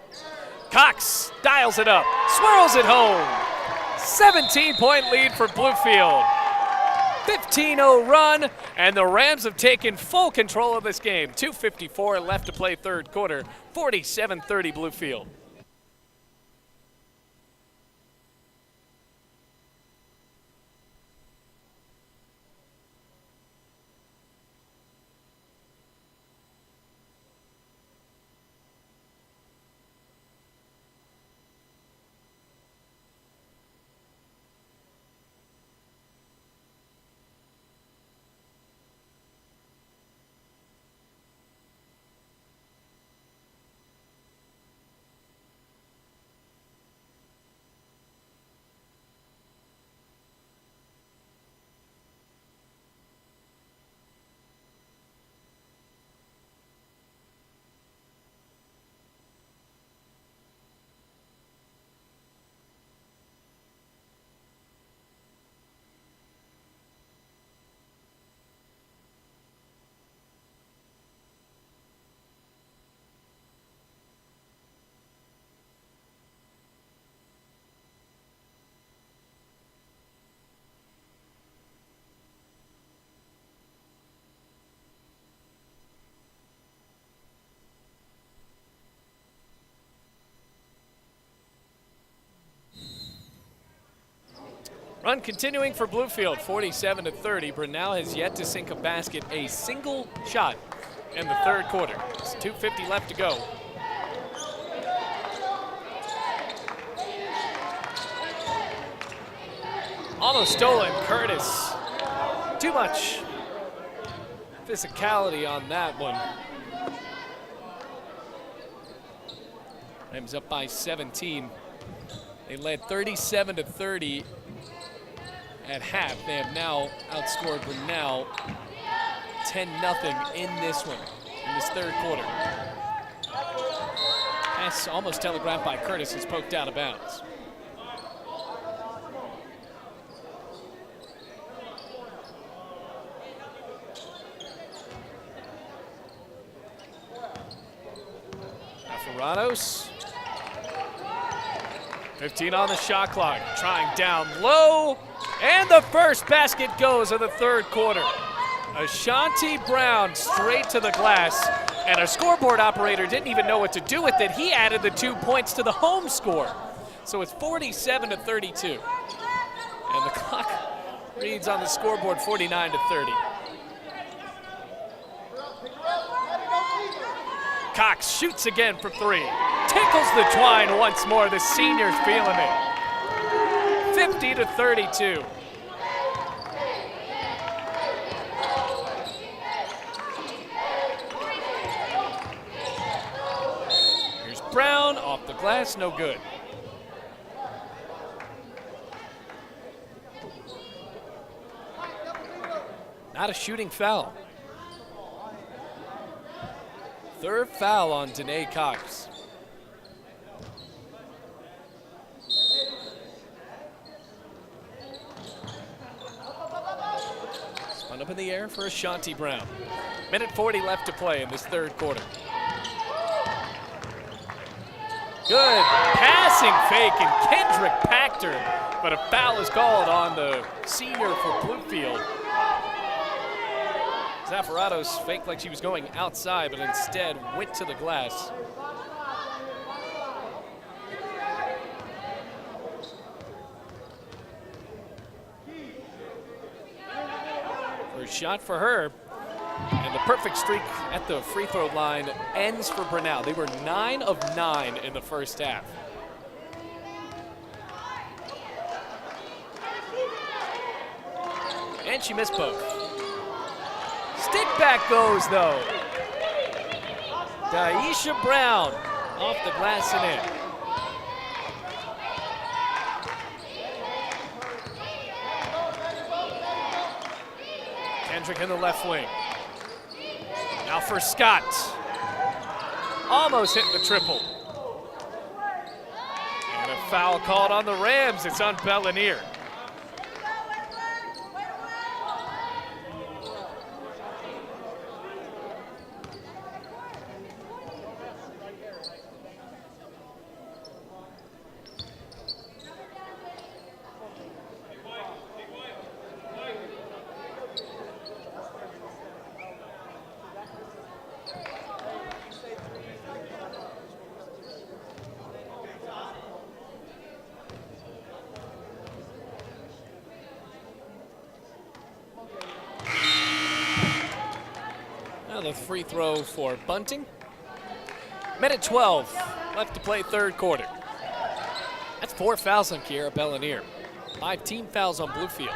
Speaker 1: Cox dials it up, swirls it home. 17-point lead for Bluefield. 15-0 run, and the Rams have taken full control of this game. 2:54 left to play third quarter, 47-30 Bluefield. Run continuing for Bluefield, 47-30. Brenau has yet to sink a basket a single shot in the third quarter. It's 2:50 left to go. Almost stolen, Curtis. Too much physicality on that one. Rams up by 17. They led 37-30 at half. They have now outscored Brenau 10-0 in this one, in this third quarter. Pass almost telegraphed by Curtis is poked out of bounds. Zafaratos. 15 on the shot clock, trying down low, and the first basket goes of the third quarter. Ashanti Brown straight to the glass, and our scoreboard operator didn't even know what to do with it. He added the 2 points to the home score. So it's 47-32. And the clock reads on the scoreboard 49-30. Cox shoots again for 3. Tickles the twine once more. The senior's feeling it. 50-32. Here's Brown off the glass, no good. Not a shooting foul. Third foul on Danae Cox. Spun up in the air for Ashanti Brown. Minute 40 left to play in this third quarter. Good passing fake, and Kendrick packed her, but a foul is called on the senior for Bluefield. Zaffaratos faked like she was going outside, but instead went to the glass. First shot for her, and the perfect streak at the free throw line ends for Brenau. They were 9 of 9 in the first half. And she missed both. Stick back goes, though. Daisha Brown off the glass and in. Kendrick in the left wing. Now for Scott. Almost hit the triple. And a foul called on the Rams. It's on Bellinier. The free throw for Bunting. Minute 12 left to play third quarter. That's 4 fouls on Kiera Bellinier. 5 team fouls on Bluefield.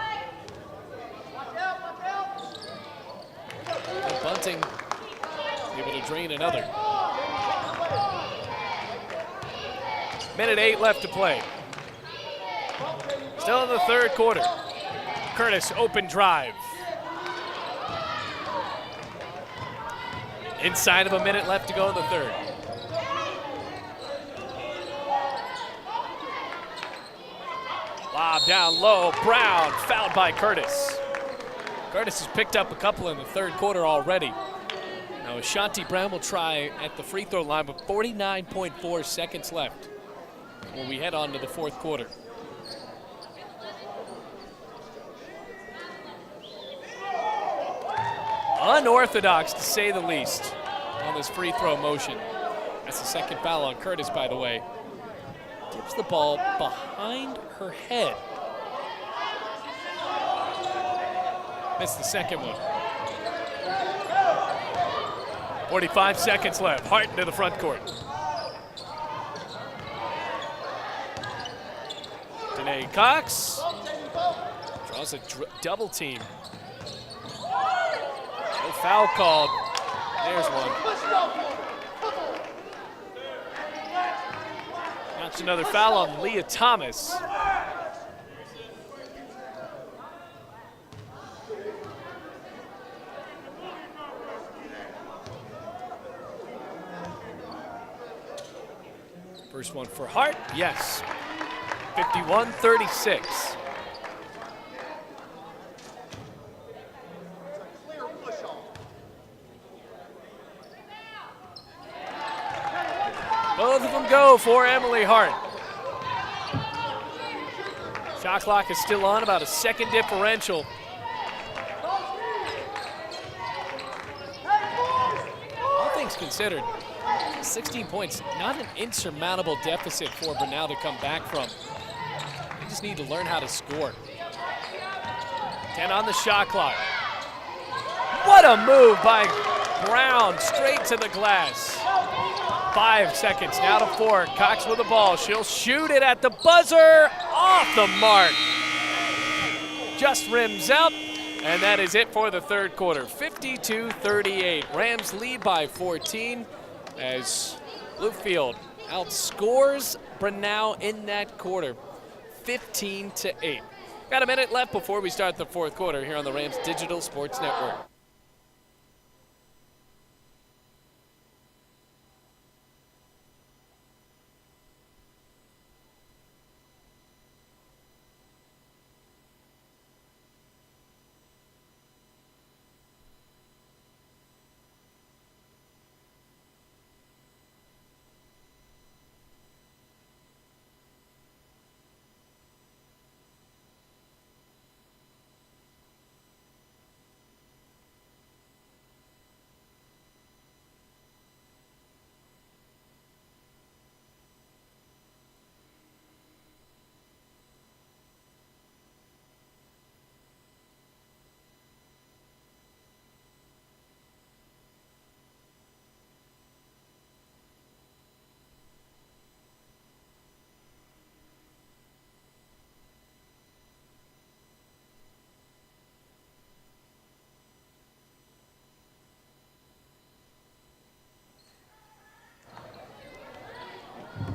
Speaker 1: And Bunting able to drain another. Minute 8 left to play. Still in the third quarter. Curtis, open drive. Inside of a minute left to go in the third. Lob down low, Brown fouled by Curtis. Curtis has picked up a couple in the third quarter already. Now Ashanti Brown will try at the free throw line with 49.4 seconds left when we head on to the fourth quarter. Unorthodox, to say the least, on this free throw motion. That's the second foul on Curtis, by the way. Tips the ball behind her head. Missed the second one. 45 seconds left. Hart into the front court. Danae Cox draws a double team. No foul called. There's one. That's another foul on Leah Thomas. First one for Hart, yes. 51-36. Both of them go for Emily Hart. Shot clock is still on, about a second differential. All things considered, 16 points, not an insurmountable deficit for Brenau to come back from. They just need to learn how to score. 10 on the shot clock. What a move by Brown, straight to the glass. 5 seconds, now to 4. Cox with the ball. She'll shoot it at the buzzer. Off the mark. Just rims out. And that is it for the third quarter. 52-38. Rams lead by 14 as Bluefield outscores Brenau in that quarter, 15-8. Got a minute left before we start the fourth quarter here on the Rams Digital Sports Network.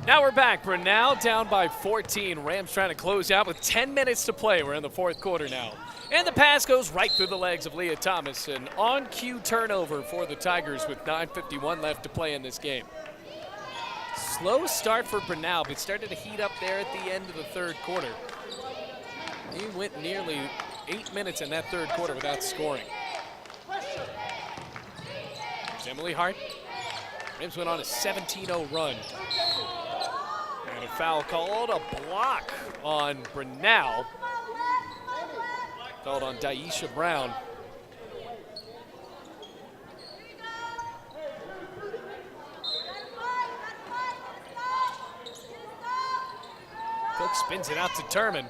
Speaker 1: Now we're back. Brenau down by 14. Rams trying to close out with 10 minutes to play. We're in the fourth quarter now. And the pass goes right through the legs of Leah Thomas. An on-cue turnover for the Tigers with 9:51 left to play in this game. Slow start for Brenau, but started to heat up there at the end of the third quarter. He went nearly 8 minutes in that third quarter without scoring. There's Emily Hart. Rams went on a 17-0 run. And a foul called, a block on Brenau. Called on Daisha Brown. Cook spins it out to Turman.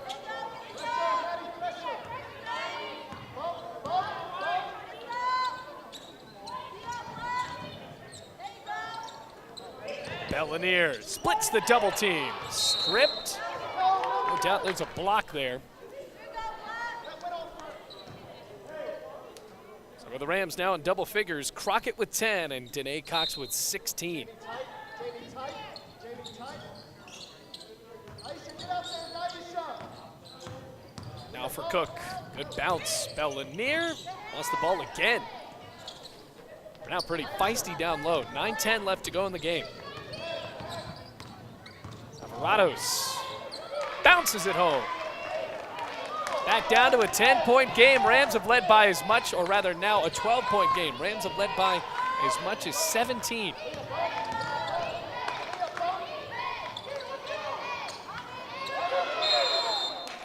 Speaker 1: Bellinier splits the double team. Stripped. No doubt there's a block there. So for the Rams now in double figures, Crockett with 10 and Danae Cox with 16. Now for Cook. Good bounce. Bellinier lost the ball again. Now pretty feisty down low. 9:10 left to go in the game. Alvarado's bounces it home. Back down to a 10-point game. Rams have led by as much, or rather now a 12-point game. Rams have led by as much as 17.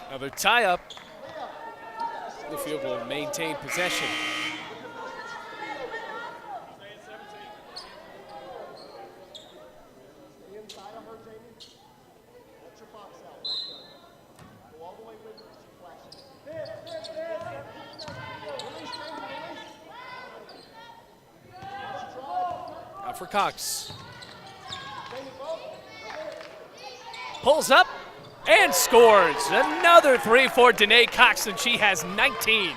Speaker 1: Another tie-up. The field will maintain possession. Now for Cox. Pulls up and scores. Another three for Danae Cox, and she has 19.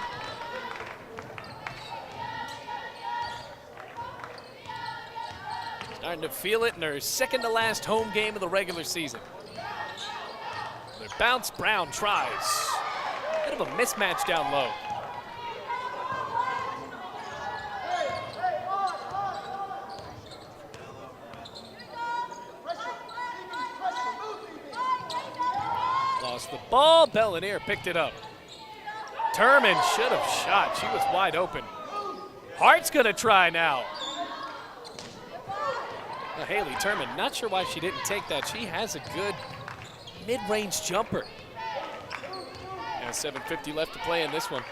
Speaker 1: Starting to feel it in her second to last home game of the regular season. Their bounce, Brown tries. Bit of a mismatch down low. Lost the ball, Bellinier picked it up. Turman should have shot, she was wide open. Hart's gonna try now. Now, Haley Turman, not sure why she didn't take that. She has a good mid-range jumper. And 7:50 left to play in this one.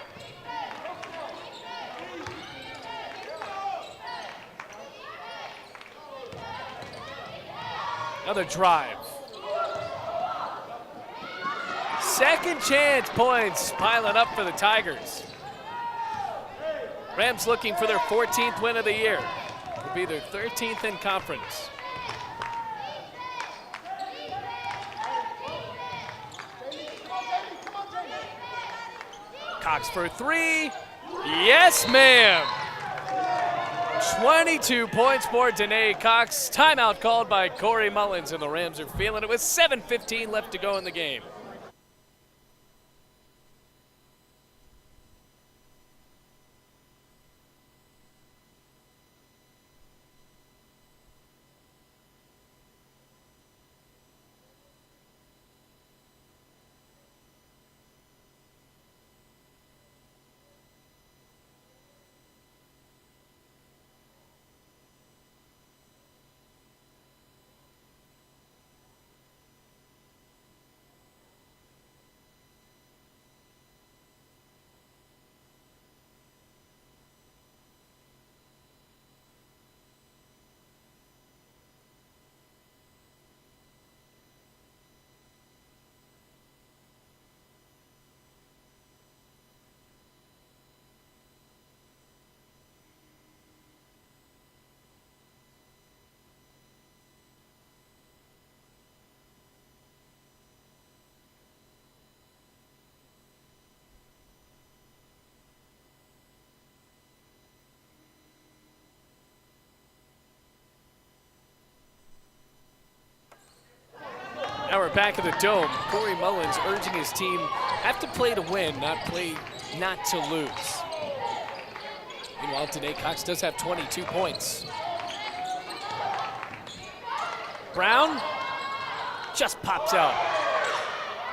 Speaker 1: Another drive. Second chance points piling up for the Tigers. Rams looking for their 14th win of the year. It'll be their 13th in conference. Cox for three. Yes, ma'am. 22 points for Danae Cox. Timeout called by Corey Mullins, and the Rams are feeling it with 7:15 left to go in the game. Now we're back at the Dome. Corey Mullins urging his team have to play to win, not to lose. Meanwhile, Danae Cox does have 22 points. Brown just pops out.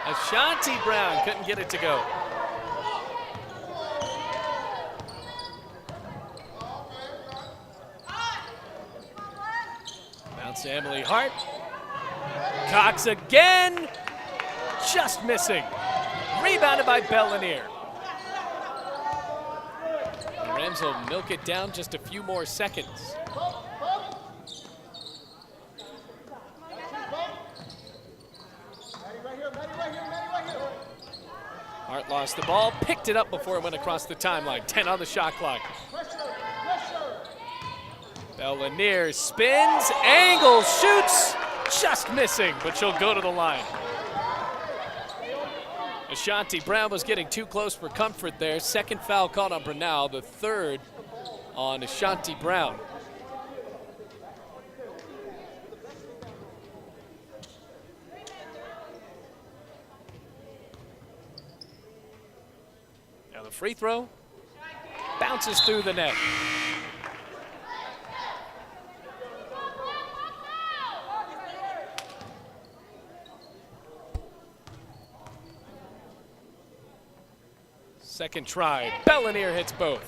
Speaker 1: Ashanti Brown couldn't get it to go. Bounce to Emily Hart. Cox again, just missing. Rebounded by Bellanier. The Rams will milk it down just a few more seconds. Hart lost the ball, picked it up before it went across the timeline. 10 on the shot clock. Bellanier spins, angles, shoots. Just missing, but she'll go to the line. Ashanti Brown was getting too close for comfort there. Second foul called on Brenau, the third on Ashanti Brown. Now the free throw bounces through the net. Second try, Bellanier hits both.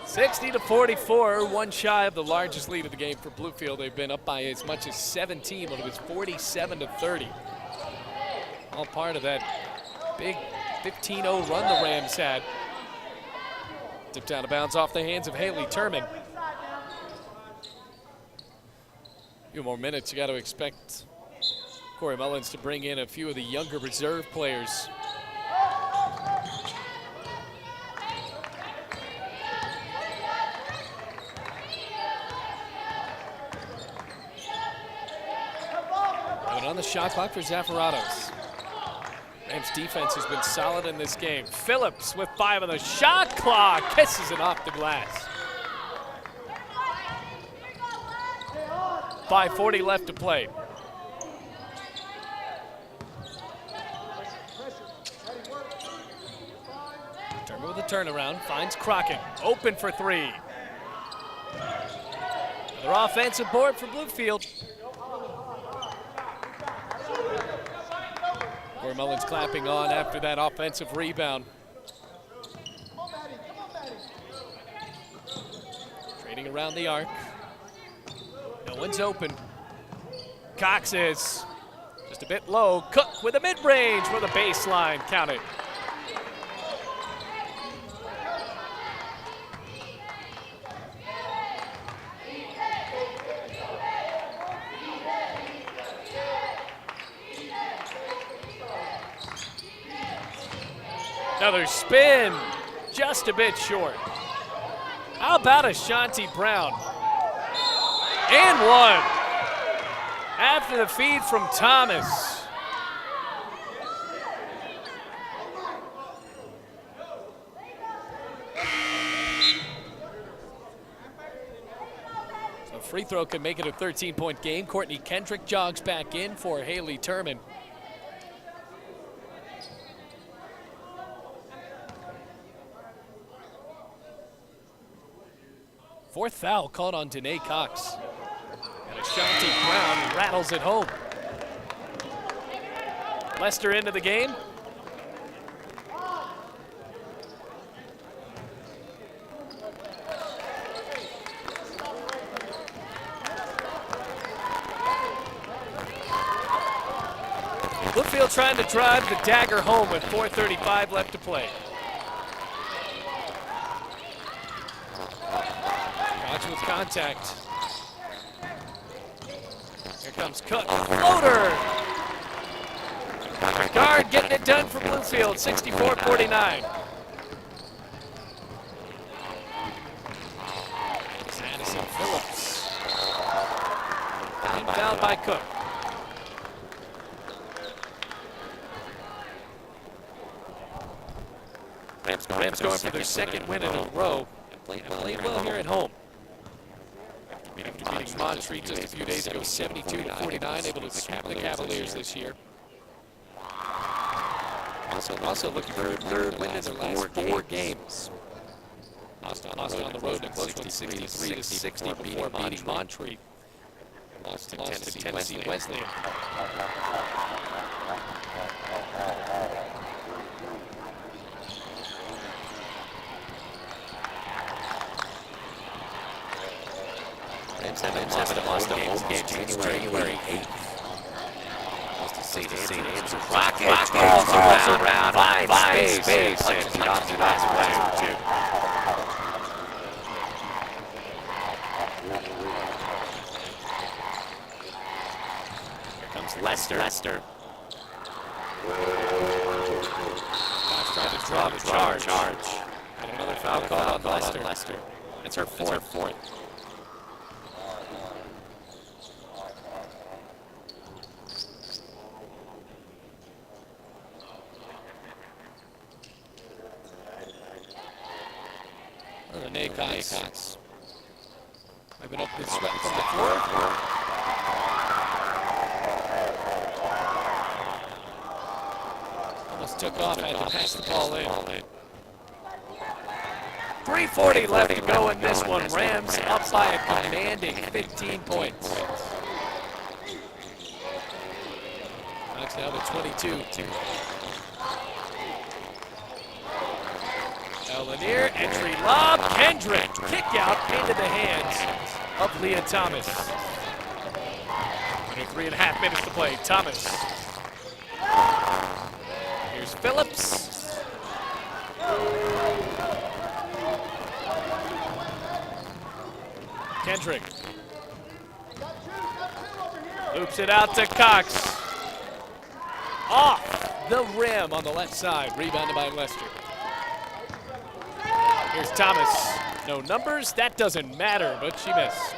Speaker 1: 60-44, one shy of the largest lead of the game for Bluefield. They've been up by as much as 17, but it was 47-30. All part of that big 15-0 run the Rams had. Tipped out of bounds off the hands of Haley Turman. A few more minutes, you got to expect Corey Mullins to bring in a few of the younger reserve players. On the shot clock for Zaffaratos. Rams defense has been solid in this game. Phillips with 5 on the shot clock, kisses it off the glass. 5:40 left to play. Turner with a turnaround, finds Crockett, open for 3. Another offensive board for Bluefield. Corey Mullins clapping on after that offensive rebound. Trading around the arc. No one's open. Cox is just a bit low. Cook with a mid-range for the baseline. Count it. Another spin, just a bit short. How about Ashanti Brown? And one. After the feed from Thomas. free throw can make it a 13-point game. Courtney Kendrick jogs back in for Haley Turman. Fourth foul called on Danae Cox. And Ashanti Brown rattles it home. Lester into the game. Bluefield trying to drive the dagger home with 4:35 left to play. Watch with contact. Here comes Cook. Floater! Guard getting it done for Bluefield, 64-49. Addison Phillips. Inbound by Cook. Rams going for their second win in a row. Played well here at home. After beating Montreat just a few days ago, 72-49, able to sweep the Cavaliers this year. Also looking for a third win in their last 4 games. Lost on the road to close 63-60 before beating Montreat. Lost to Tennessee Wesleyan. Rams haven't lost a home game since January 8th. Lost to St. Andrews. Rocket goes around, finds space, and knocks it last play. Here comes Lester. Trying to draw the charge. And another foul call on Lester. That's her fourth. Danae Cox. I've been up this sweat from the floor. Almost took off, had to pass the ball in. 3:40 left to go in this one. Rams up by a commanding 15 points. Cox down to 22. Lanier, entry lob, Kendrick, kick out into the hands of Leah Thomas. 23.5 minutes to play, Thomas. Here's Phillips. Kendrick. Loops it out to Cox. Off the rim on the left side, rebounded by Lester. Here's Thomas. No numbers, that doesn't matter, but she missed.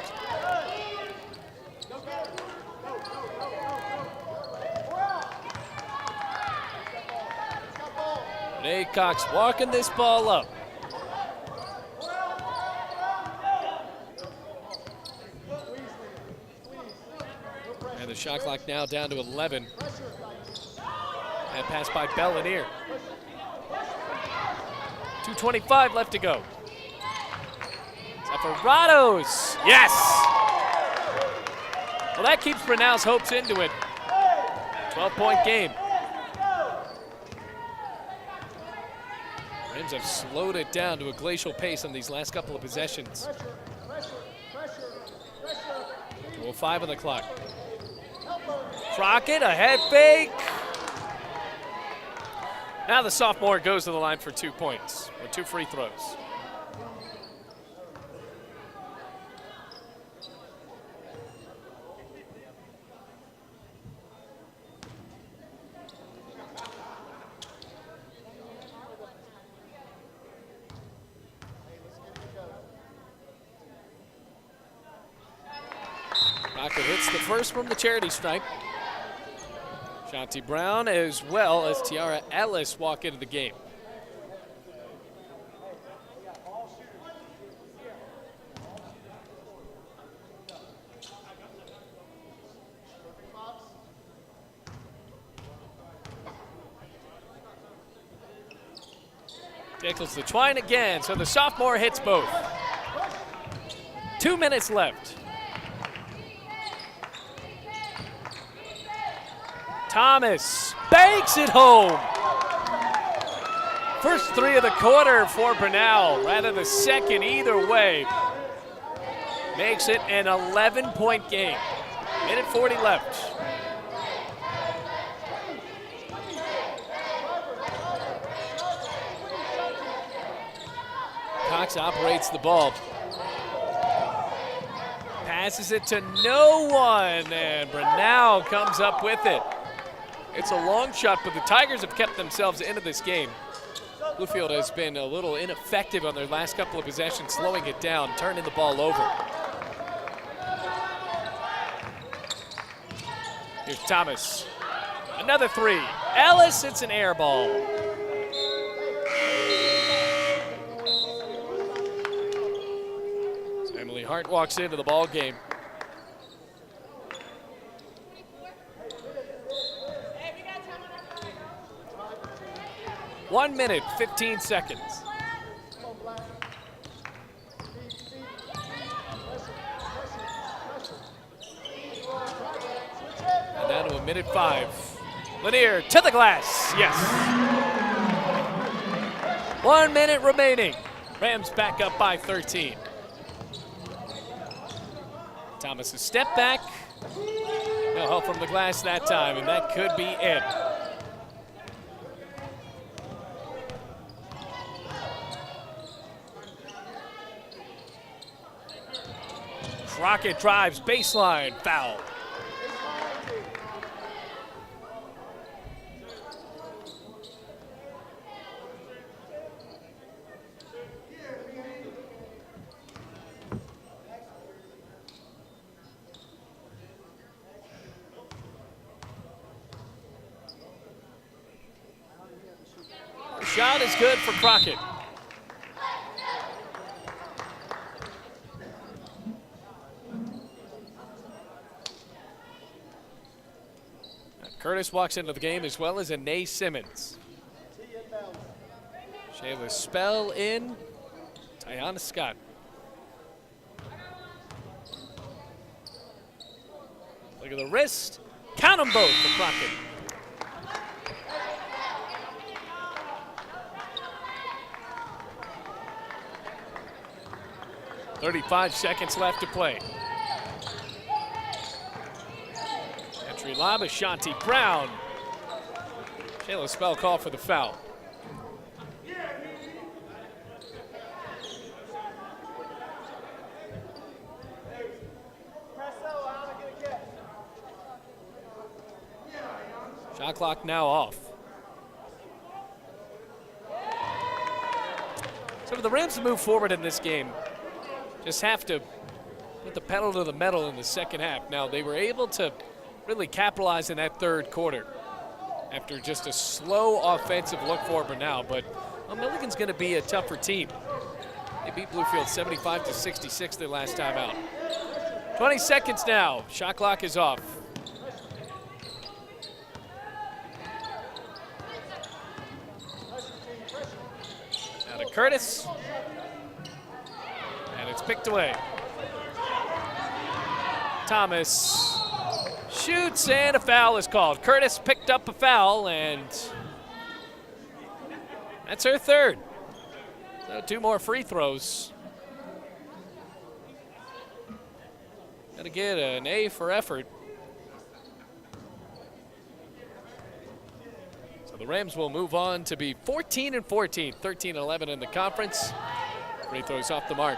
Speaker 1: Renee Cox walking this ball up. And the shot clock now down to 11. And pass by Lanier. 2:25 left to go. Zaparados, yes! Well, that keeps Brenau's hopes into it. 12-point game. Rams have slowed it down to a glacial pace on these last couple of possessions. 2:05 on the clock. Crockett, a head fake. Now the sophomore goes to the line for 2 points, or 2 free throws. Crockett hits the first from the charity stripe. Ashanti Brown as well as Tiara Ellis walk into the game. Tickles the twine again, so the sophomore hits both. 2 minutes left. Thomas banks it home. First three of the quarter for Brenau, rather the second either way. Makes it an 11-point game. Minute 40 left. Cox operates the ball. Passes it to no one, and Brenau comes up with it. It's a long shot, but the Tigers have kept themselves into this game. Bluefield has been a little ineffective on their last couple of possessions, slowing it down, turning the ball over. Here's Thomas. Another three. Ellis, it's an air ball. So Emily Hart walks into the ball game. 1 minute, 15 seconds. And down to a minute 5. Lanier to the glass, yes. 1 minute remaining. Rams back up by 13. Thomas a step back. No help from the glass that time, and that could be it. Rocket drives baseline, foul. The shot is good for Crockett. Curtis walks into the game as well as Anae Simmons. Shayla Spell in. Tiana Scott. Look at the wrist. Count them both for Crockett. .35 seconds left to play. Entry lob, Ashanti Brown. Shayla Spell called for the foul. Shot clock now off. So for the Rams to move forward in this game, just have to put the pedal to the metal in the second half. Now, they were able to really capitalize in that third quarter after just a slow offensive look for Brenau, but Milligan's going to be a tougher team. They beat Bluefield 75-66 their last time out. 20 seconds now. Shot clock is off. Now to Curtis. And it's picked away. Thomas shoots, and a foul is called. Curtis picked up a foul, and that's her third. So 2 more free throws. Got to get an A for effort. So the Rams will move on to be 14-14, 13-11 in the conference. Free throws off the mark.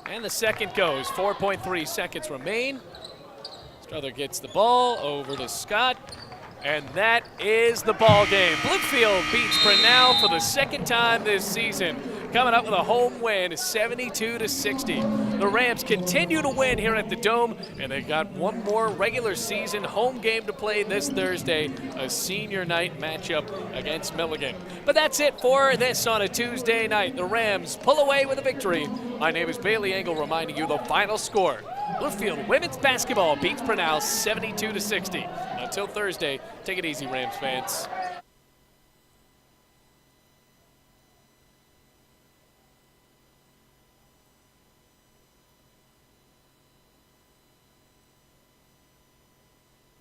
Speaker 1: And the second goes. 4.3 seconds remain. Strother gets the ball over to Scott. And that is the ball game. Bluefield beats Brenau for the second time this season, coming up with a home win, 72-60. The Rams continue to win here at the Dome, and they got one more regular season home game to play this Thursday, a senior night matchup against Milligan. But that's it for this on a Tuesday night. The Rams pull away with a victory. My name is Bailey Engel, reminding you the final score. Bluefield women's basketball beats Brenau 72-60. Until Thursday, take it easy, Rams fans.